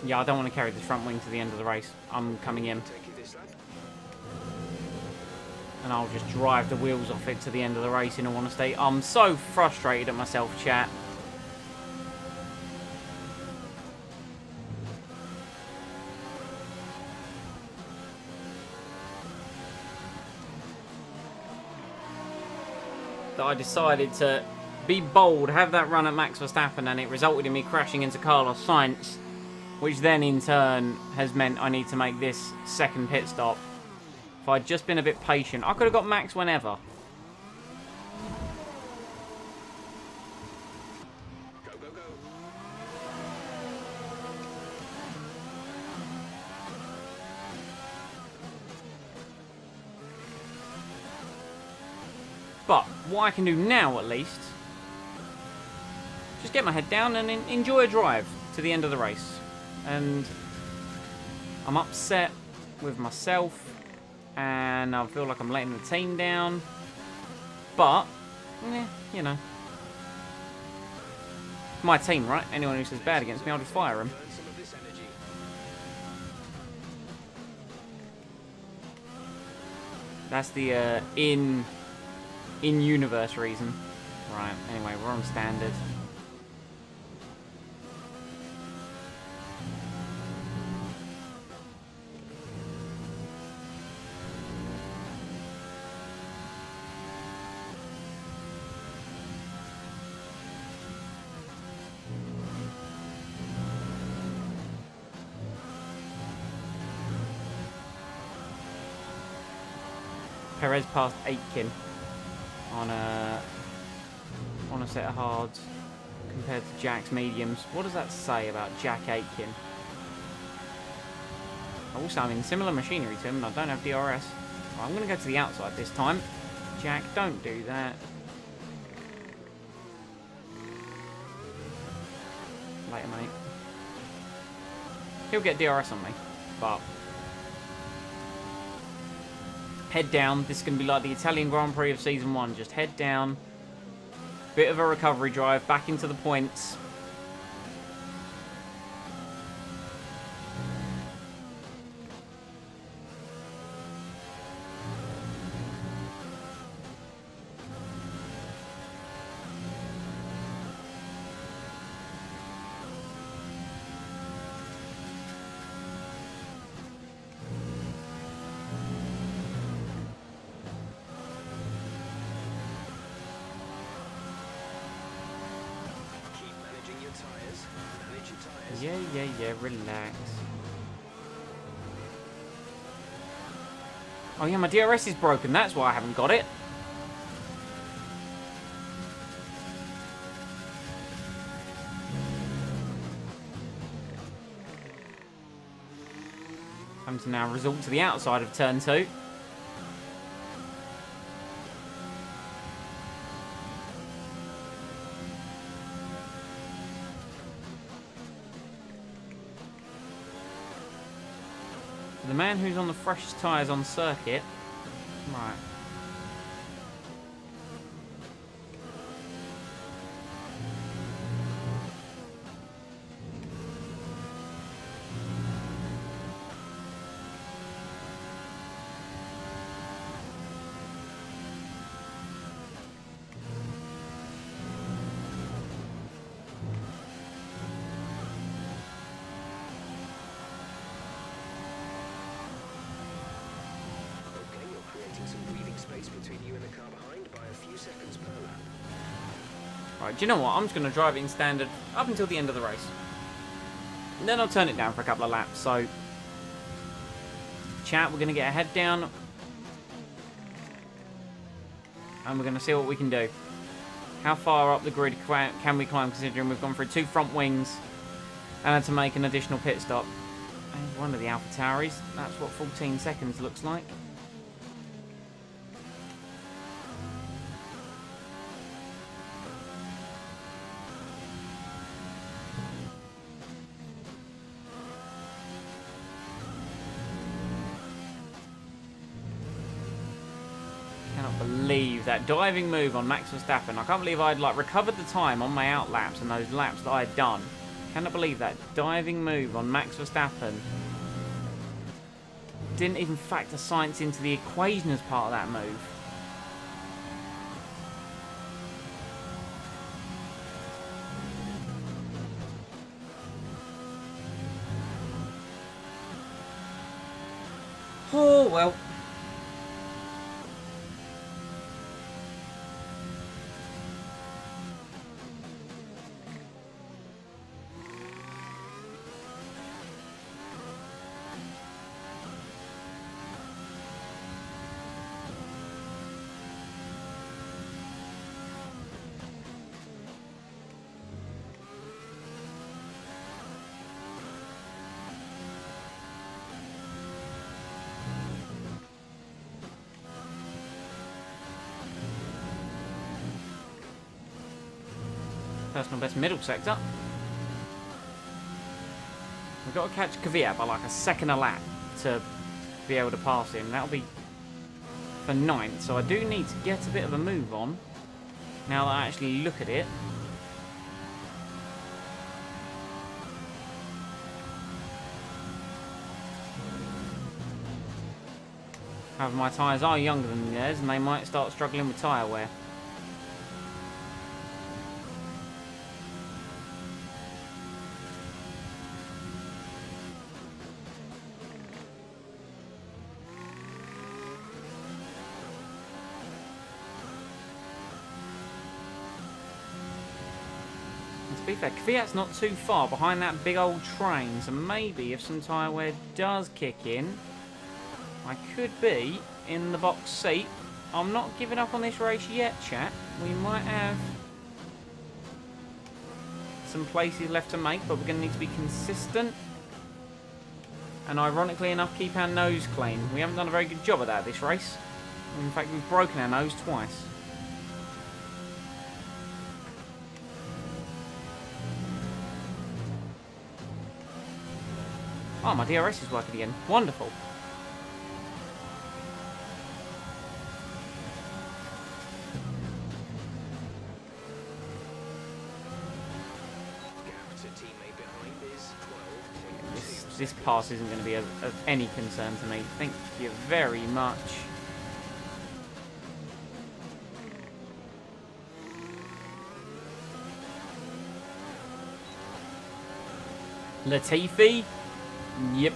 Yeah, I don't want to carry this front wing to the end of the race. I'm coming in. Take you this lap. And I'll just drive the wheels off it to the end of the race, in all honesty. I'm so frustrated at myself, chat. That I decided to be bold, have that run at Max Verstappen, and it resulted in me crashing into Carlos Sainz, which then in turn has meant I need to make this second pit stop. If I'd just been a bit patient, I could have got Max whenever. Go, go, go. But what I can do now, at least, just get my head down and enjoy a drive to the end of the race. And I'm upset with myself, and I feel like I'm letting the team down. But, you know. My team, right? Anyone who says bad against me, I'll just fire them. Burn some of this energy. That's the in-universe reason. Right, anyway, we're on standard. Perez passed Aitken on a set of hards compared to Jack's mediums. What does that say about Jack Aitken? Also, I'm in similar machinery to him and I don't have DRS. Well, I'm going to go to the outside this time. Jack, don't do that. Later, mate. He'll get DRS on me, but... head down. This is going to be like the Italian Grand Prix of Season 1. Just head down. Bit of a recovery drive. Back into the points. Yeah, relax. Oh yeah, my DRS is broken. That's why I haven't got it. Time to now resort to the outside of turn 2. The man who's on the freshest tyres on circuit. Right. Between you and the car behind by a few seconds per lap. Right, do you know what? I'm just going to drive it in standard up until the end of the race. And then I'll turn it down for a couple of laps. So, chat, we're going to get a head down. And we're going to see what we can do. How far up the grid can we climb, considering we've gone through 2 front wings and had to make an additional pit stop. And one of the Alpha Tauris. That's what 14 seconds looks like. Believe that diving move on Max Verstappen. I can't believe I'd like recovered the time on my out laps and those laps that I had done Cannot believe that diving move on Max Verstappen. Didn't even factor science into the equation as part of that move. Oh, well. Personal best middle sector. We've got to catch Kvyat by like a second a lap to be able to pass him. That'll be for 9th, so I do need to get a bit of a move on now that I actually look at it. However, my tyres are younger than theirs and they might start struggling with tyre wear. To be fair, Kvyat's not too far behind that big old train, so maybe if some tyre wear does kick in, I could be in the box seat. I'm not giving up on this race yet, chat. We might have some places left to make, but we're going to need to be consistent. And ironically enough, keep our nose clean. We haven't done a very good job of that this race. In fact, we've broken our nose twice. Oh, my DRS is working again. Wonderful. Gap to teammate behind is 12.2. This pass isn't going to be of any concern to me. Thank you very much. Latifi? Yep.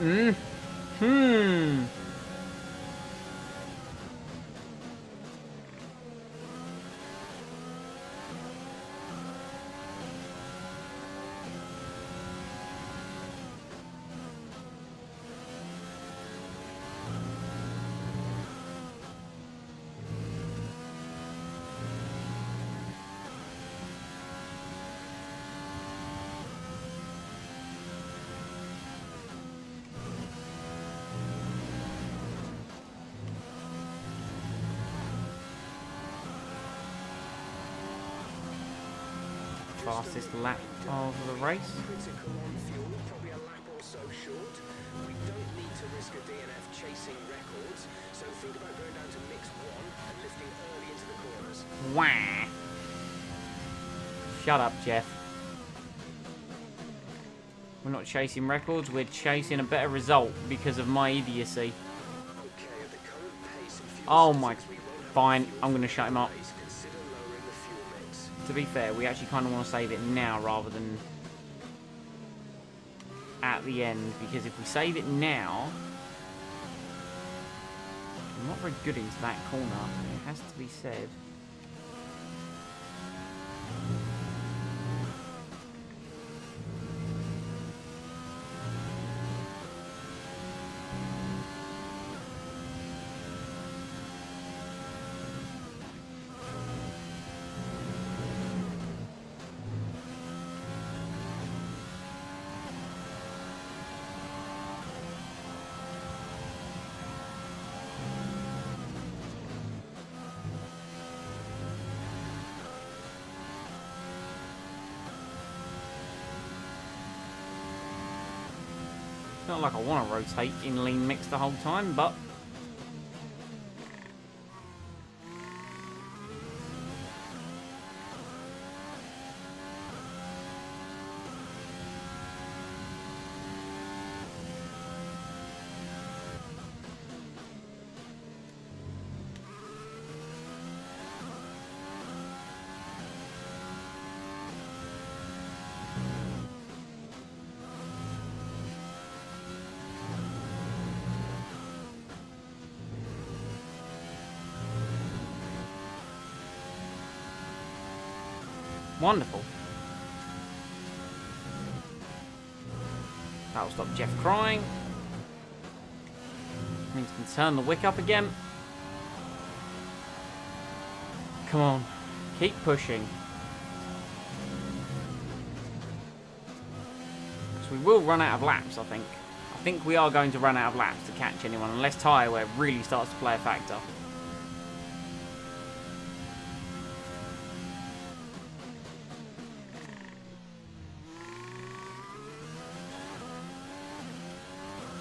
Fastest lap of the race. Critical on fuel, probably a lap or so short. We don't need to risk a DNF chasing records, so think about going down to mix 1 and lifting early into the corners. Wah. Shut up, Jeff. We're not chasing records, we're chasing a better result because of my idiocy. Okay, at the current pace and fuel Oh my... settings, we won't have Fine, fuel I'm going to shut him up. race. Consider lowering the fuel mix. To be fair, we actually kind of want to save it now rather than at the end, because if we save it now, I'm not very good into that corner, it has to be said. Not like I want to rotate in lean mix the whole time, but Wonderful. That'll stop Jeff crying. Means we can turn the wick up again. Come on. Keep pushing. Because we will run out of laps, I think. I think we are going to run out of laps to catch anyone, unless tyre wear really starts to play a factor.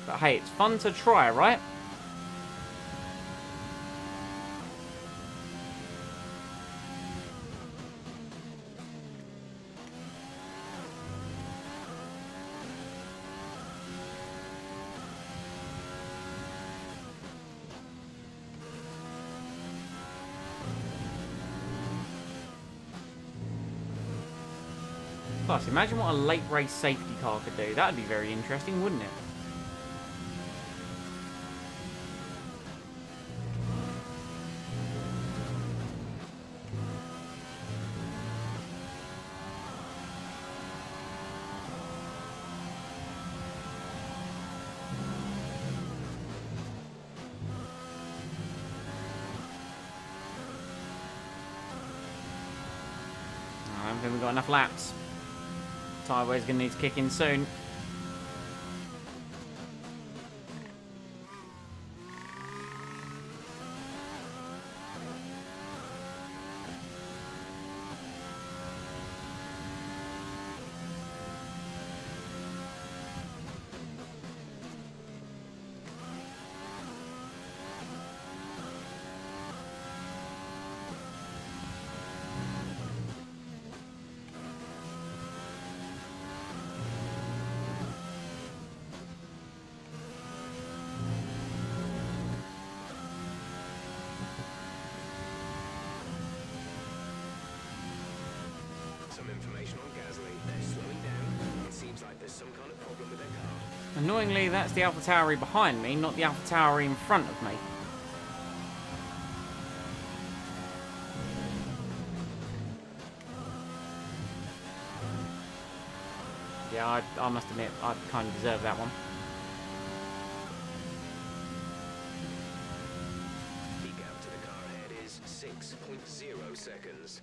But hey, it's fun to try, right? Plus, imagine what a late race safety car could do. That'd be very interesting, wouldn't it? I don't think we've got enough laps. Tyre wear's going to need to kick in soon. Some information on Gasly. They're slowing down. It seems like there's some kind of problem with their car. Annoyingly, that's the AlphaTauri behind me, not the AlphaTauri in front of me. Yeah, I must admit, I kind of deserve that one. The gap to the car ahead is 6.0 seconds.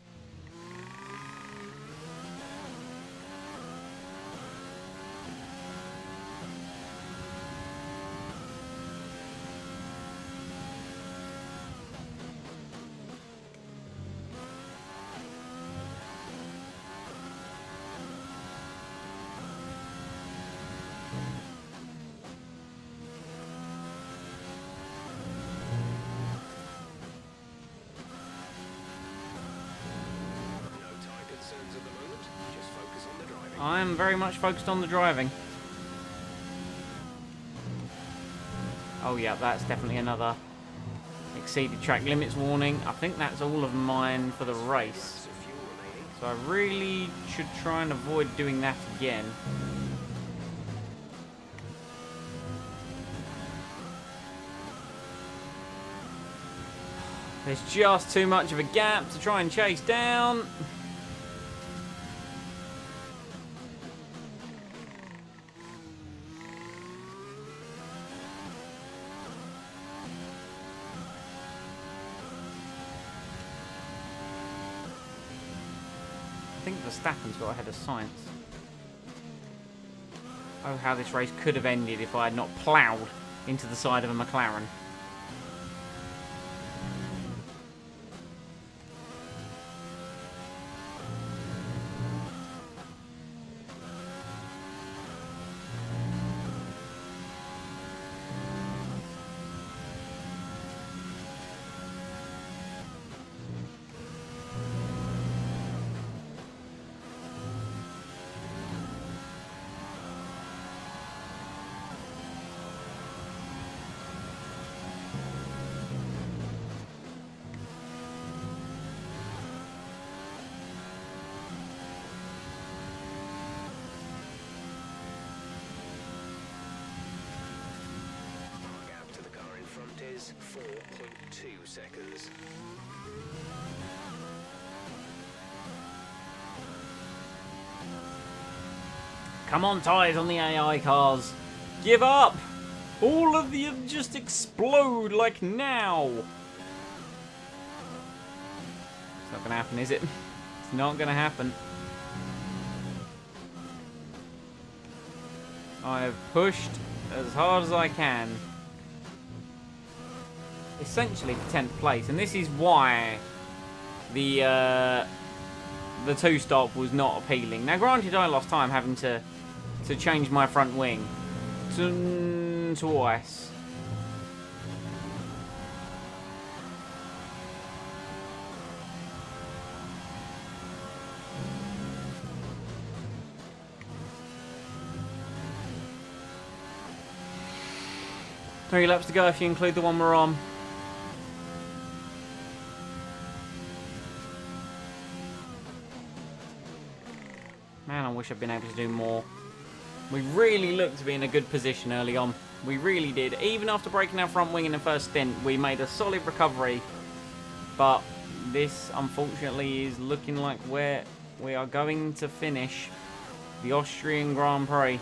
I'm very much focused on the driving. Oh yeah, that's definitely another exceeded track limits warning. I think that's all of mine for the race. So I really should try and avoid doing that again. There's just too much of a gap to try and chase down. I think Verstappen's got ahead of Sainz. Oh, how this race could have ended if I had not ploughed into the side of a McLaren. Is 4.2 seconds. Come on, tyres on the AI cars. Give up. All of them just explode like now. It's not going to happen, is it? It's not going to happen. I have pushed as hard as I can. Essentially for 10th place, and this is why the two-stop was not appealing. Now, granted, I lost time having to change my front wing twice. Three laps to go if you include the one we're on. Man, I wish I'd been able to do more. We really looked to be in a good position early on. We really did. Even after breaking our front wing in the first stint, we made a solid recovery. But this, unfortunately, is looking like where we are going to finish the Austrian Grand Prix. We've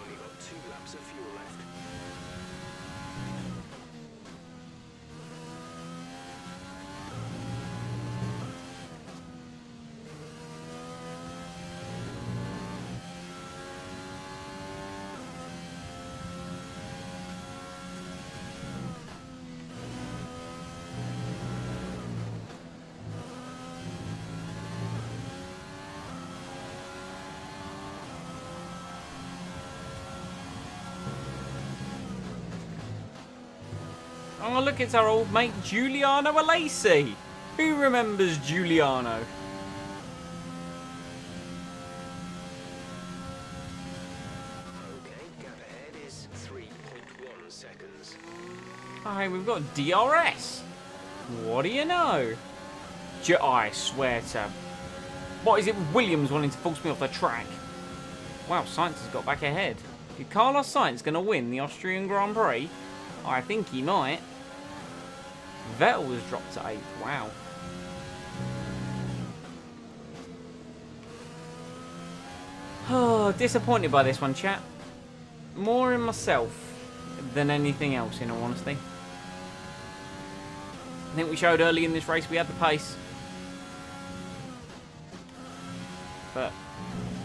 only got 2 laps of fuel left. Oh, look, it's our old mate Giuliano Alesi. Who remembers Giuliano? Okay, gap ahead is 3.1 seconds. Oh, hey, we've got DRS. What do you know? I swear to... What is it with Williams wanting to force me off the track? Wow, Sainz has got back ahead. Is Carlos Sainz going to win the Austrian Grand Prix? I think he might. Vettel was dropped to 8th. Wow. Oh, disappointed by this one, chat. More in myself than anything else, in all honesty. I think we showed early in this race we had the pace. But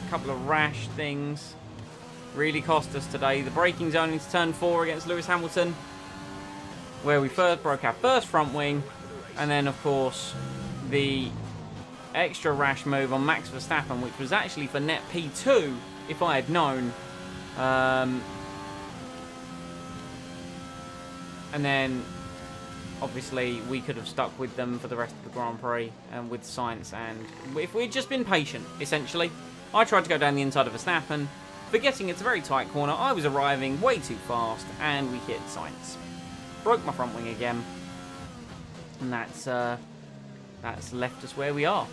a couple of rash things really cost us today. The braking zone into turn 4 against Lewis Hamilton, where we first broke our first front wing, and then of course the extra rash move on Max Verstappen, which was actually for net P2 if I had known. And then obviously we could have stuck with them for the rest of the Grand Prix and with Sainz, and if we'd just been patient, essentially. I tried to go down the inside of Verstappen, forgetting it's a very tight corner. I was arriving way too fast, and we hit Sainz. Broke my front wing again, and that's left us where we are.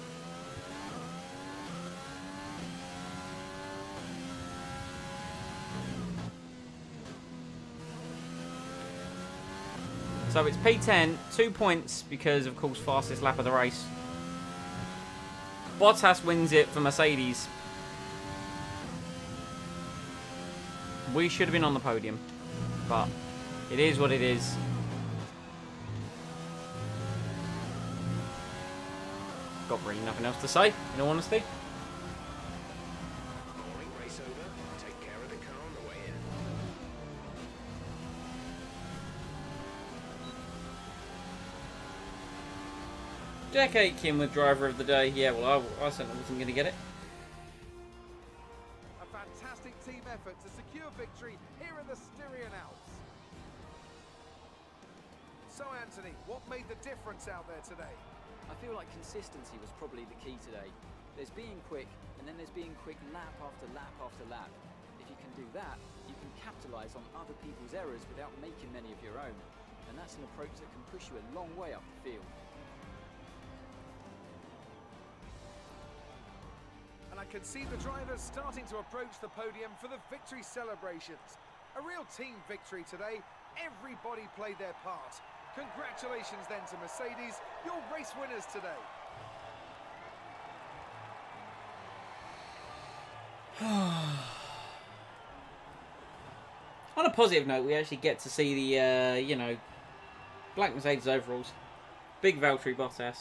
So it's P10, 2 points because, of course, fastest lap of the race. Bottas wins it for Mercedes. We should have been on the podium, but it is what it is. Got really nothing else to say, in all honesty. Boring race over. Take care of the car on the way in. Jack Aitken with driver of the day. Yeah, well, I certainly wasn't going to get it. A fantastic team effort to secure victory here in the Styrian Alps. So, Anthony, what made the difference out there today? I feel like consistency was probably the key today. There's being quick, and then there's being quick lap after lap after lap. If you can do that, you can capitalise on other people's errors without making many of your own. And that's an approach that can push you a long way up the field. And I can see the drivers starting to approach the podium for the victory celebrations. A real team victory today. Everybody played their part. Congratulations then to Mercedes, your race winners today. On a positive note, we actually get to see the, you know, black Mercedes overalls. Big Valtteri Bottas.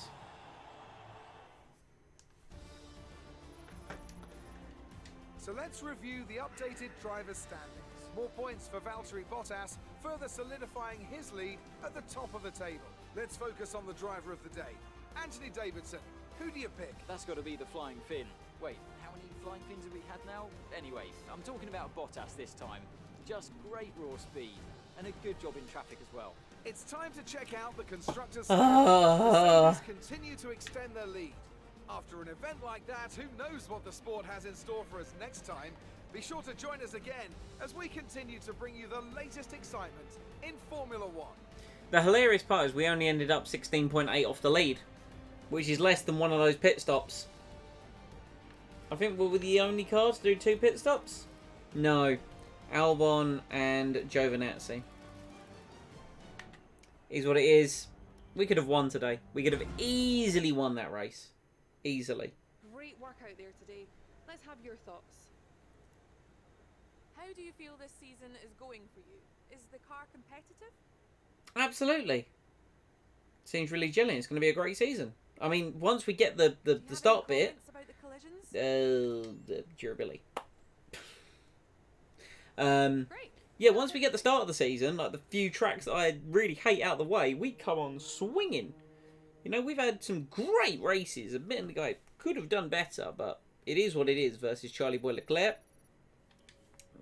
So let's review the updated driver's standings. More points for Valtteri Bottas, further solidifying his lead at the top of the table. Let's focus on the driver of the day. Anthony Davidson, who do you pick? That's got to be the Flying Finn. Wait, how many Flying Fins have we had now? Anyway, I'm talking about Bottas this time. Just great raw speed, and a good job in traffic as well. It's time to check out the Constructors' Mercedes continue to extend their lead. After an event like that, who knows what the sport has in store for us next time? Be sure to join us again as we continue to bring you the latest excitement in Formula One. The hilarious part is we only ended up 16.8 off the lead, which is less than one of those pit stops. I think we were the only cars to do 2 pit stops? No. Albon and Giovinazzi. Is what it is. We could have won today. We could have easily won that race. Easily. Great work out there today. Let's have your thoughts. How do you feel this season is going for you? Is the car competitive? Absolutely. Seems really gelling. It's going to be a great season. I mean, once we get the start bit... About the collisions? The durability. Great. Yeah, once we get the start of the season, like the few tracks that I really hate out of the way, we come on swinging. You know, we've had some great races. Admittedly, I could have done better, but it is what it is versus Charlie Boy Leclerc.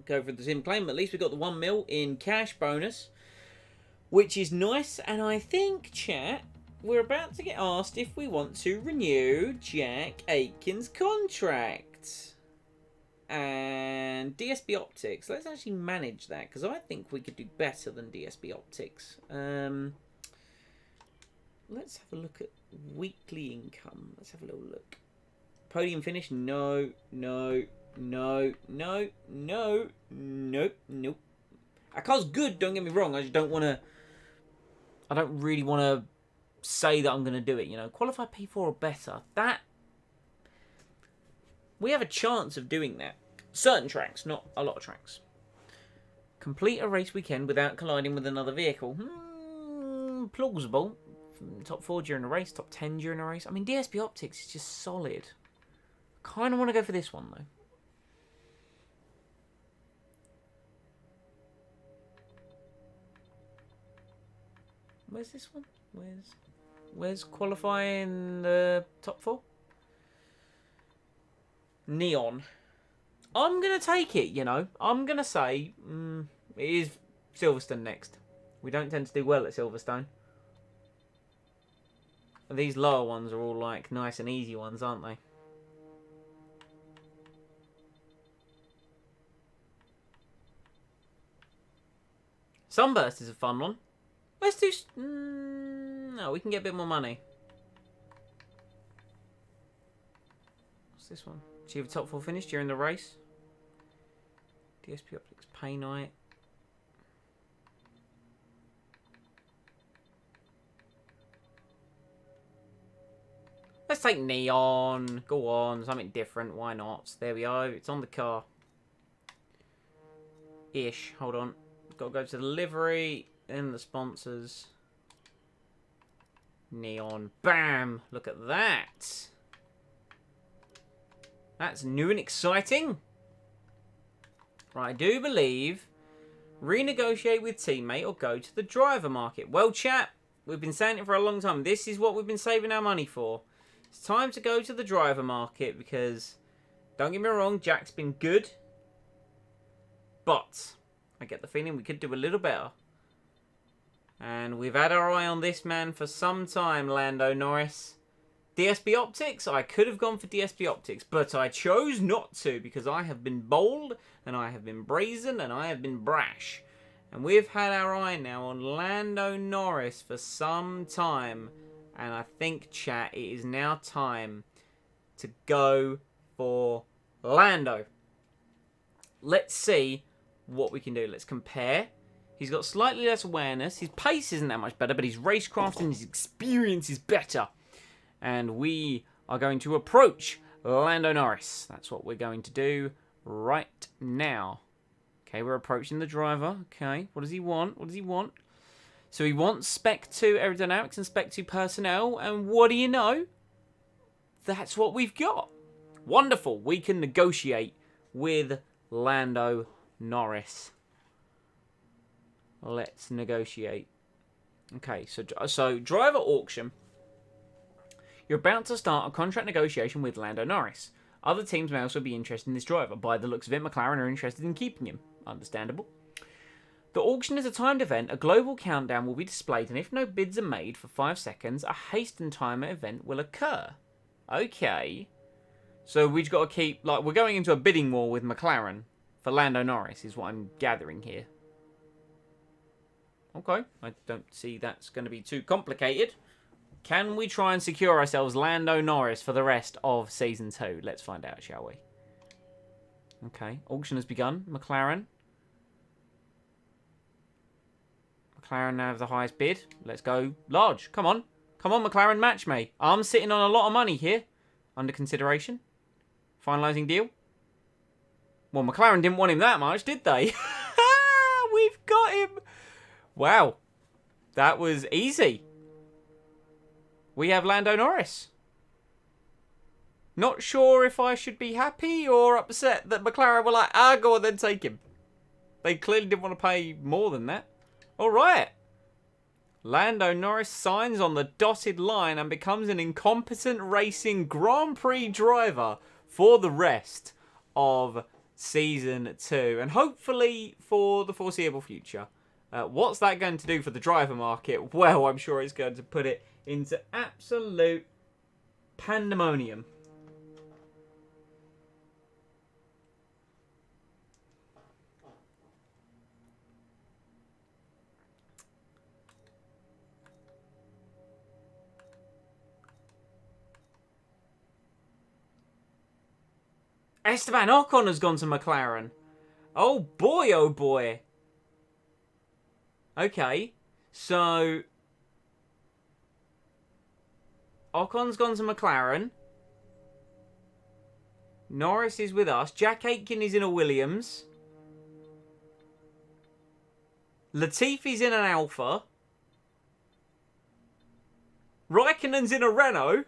Go for the sim claim. At least we got the 1 mil in cash bonus, which is nice. And I think, chat, we're about to get asked if we want to renew Jack Aitken's contract. And DSB Optics. Let's actually manage that, because I think we could do better than DSB Optics. Let's have a look at weekly income. Let's have a little look. Podium finish? No, no, no, no, no, nope, nope. Our car's good, don't get me wrong. I just don't want to... I don't really want to say that I'm going to do it, you know. Qualify P4 or better. That... We have a chance of doing that. Certain tracks, not a lot of tracks. Complete a race weekend without colliding with another vehicle. Plausible. Top 4 during a race, top 10 during a race. I mean, DSB Optics is just solid. Kind of want to go for this one, though. Where's this one? Where's qualifying the top 4? Neon. I'm going to take it, you know. I'm going to say it is Silverstone next. We don't tend to do well at Silverstone. These lower ones are all like nice and easy ones, aren't they? Sunburst is a fun one. Let's do... no, we can get a bit more money. What's this one? Achieve a top 4 finish during the race. DSP Optics Pay Night. Let's take Neon. Go on, something different. Why not? There we are. It's on the car. Ish. Hold on. Got to go to the livery. Then the sponsors. Neon. Bam! Look at that. That's new and exciting. Right, I do believe renegotiate with teammate or go to the driver market. Well, chat, we've been saying it for a long time. This is what we've been saving our money for. It's time to go to the driver market because, don't get me wrong, Jack's been good. But I get the feeling we could do a little better. And we've had our eye on this man for some time, Lando Norris. DSB Optics, I could have gone for DSB Optics, but I chose not to because I have been bold and I have been brazen and I have been brash. And we've had our eye now on Lando Norris for some time. And I think, chat, it is now time to go for Lando. Let's see what we can do. Let's compare. He's got slightly less awareness. His pace isn't that much better, but his racecraft and his experience is better. And we are going to approach Lando Norris. That's what we're going to do. right now. Okay, we're approaching the driver. Okay, what does he want? What does he want? So he wants Spec 2 aerodynamics and Spec 2 personnel. And what do you know? That's what we've got. Wonderful. We can negotiate with Lando Norris. Let's negotiate. Okay, so driver auction. You're about to start a contract negotiation with Lando Norris. Other teams may also be interested in this driver. By the looks of it, McLaren are interested in keeping him. Understandable. The auction is a timed event. A global countdown will be displayed, and if no bids are made for 5 seconds, a hasten timer event will occur. Okay. So we've got to keep... like, we're going into a bidding war with McLaren for Lando Norris, is what I'm gathering here. Okay. I don't see that's going to be too complicated. Can we try and secure ourselves Lando Norris for the rest of Season 2? Let's find out, shall we? Okay, auction has begun. McLaren now have the highest bid. Let's go large. Come on. Come on, McLaren, match me. I'm sitting on a lot of money here. Under consideration. Finalising deal. Well, McLaren didn't want him that much, did they? We've got him. Wow. That was easy. We have Lando Norris. Not sure if I should be happy or upset that McLaren were like, go on then, take him. They clearly didn't want to pay more than that. Alright. Lando Norris signs on the dotted line and becomes an incompetent racing Grand Prix driver for the rest of Season 2. And hopefully for the foreseeable future. What's that going to do for the driver market? Well, I'm sure it's going to put it into absolute pandemonium. Esteban Ocon has gone to McLaren. Oh boy, oh boy. Okay, so Ocon's gone to McLaren. Norris is with us. Jack Aitken is in a Williams. Latifi's in an Alpha. Raikkonen's in a Renault.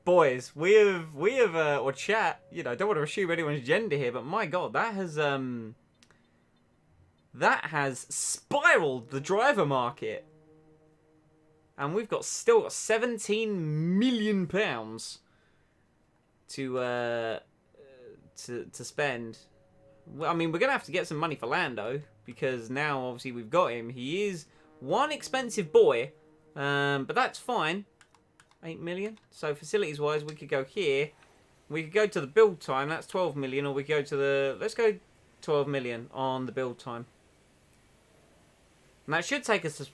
Boys, we have, or chat, you know, don't want to assume anyone's gender here, but my God, that has spiraled the driver market. And we've still got £17 million to spend. Well, I mean, we're going to have to get some money for Lando, because now, obviously, we've got him. He is one expensive boy, but that's fine. 8 million. So, facilities-wise, we could go here. We could go to the build time. That's 12 million. Or we could go to the... let's go 12 million on the build time. And that should take us to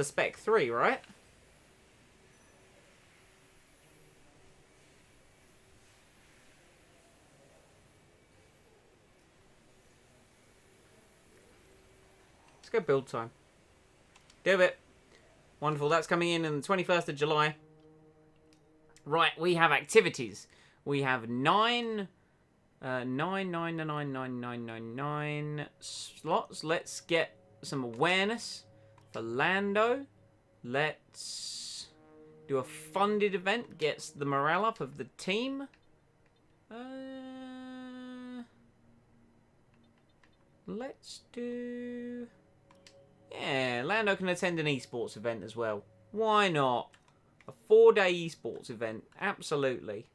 spec 3, right? Let's go build time. Do it. Wonderful. That's coming in on the 21st of July. Right, we have activities. We have 9 slots. Let's get some awareness for Lando. Let's do a funded event. Gets the morale up of the team. Let's do... yeah, Lando can attend an esports event as well. Why not? A 4-day esports event. Absolutely.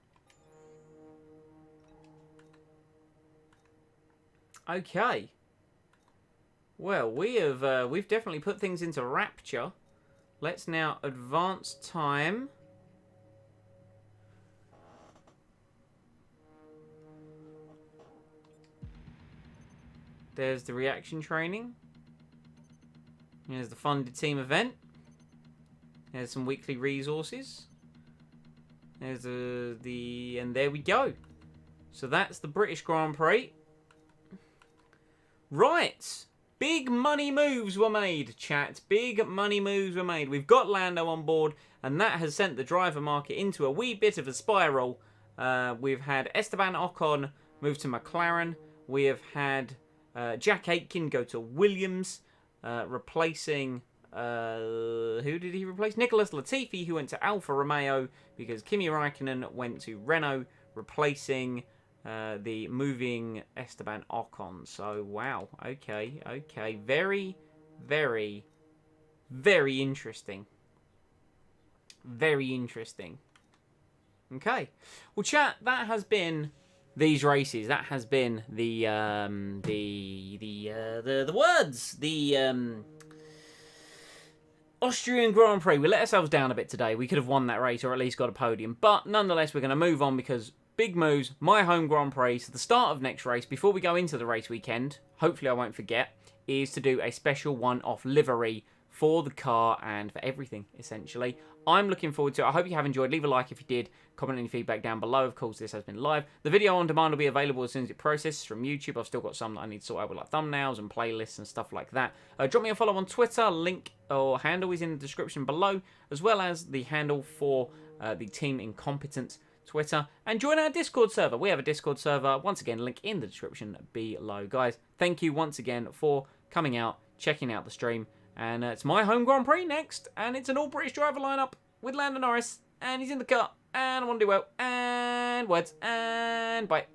Okay. Well, we've definitely put things into rapture. Let's now advance time. There's the reaction training. There's the funded team event. There's some weekly resources. There's and there we go. So that's the British Grand Prix. Right. Big money moves were made, chat. Big money moves were made. We've got Lando on board, and that has sent the driver market into a wee bit of a spiral. We've had Esteban Ocon move to McLaren. We have had Jack Aitken go to Williams, replacing... who did he replace? Nicholas Latifi, who went to Alfa Romeo because Kimi Raikkonen went to Renault, replacing the moving Esteban Ocon. So, wow. Okay. Very, very, very interesting. Very interesting. Okay. Well, chat, that has been these races. That has been the words. Austrian Grand Prix. We let ourselves down a bit today. We could have won that race or at least got a podium. But nonetheless, we're going to move on because big moves. My home Grand Prix. So the start of next race, before we go into the race weekend, hopefully I won't forget, is to do a special one-off livery for the car and for everything, essentially. I'm looking forward to it. I hope you have enjoyed. Leave a like if you did. Comment any feedback down below. Of course, this has been live. The video on demand will be available as soon as it processes from YouTube. I've still got some that I need to sort out with like thumbnails and playlists and stuff like that. Drop me a follow on Twitter. Link or handle is in the description below, as well as the handle for the Team Incompetent Twitter. And join our Discord server. We have a Discord server. Once again, link in the description below. Guys, thank you once again for coming out, checking out the stream. And it's my home Grand Prix next. And it's an all-British driver lineup with Lando Norris. And he's in the car. And I want to do well. And words. And bye.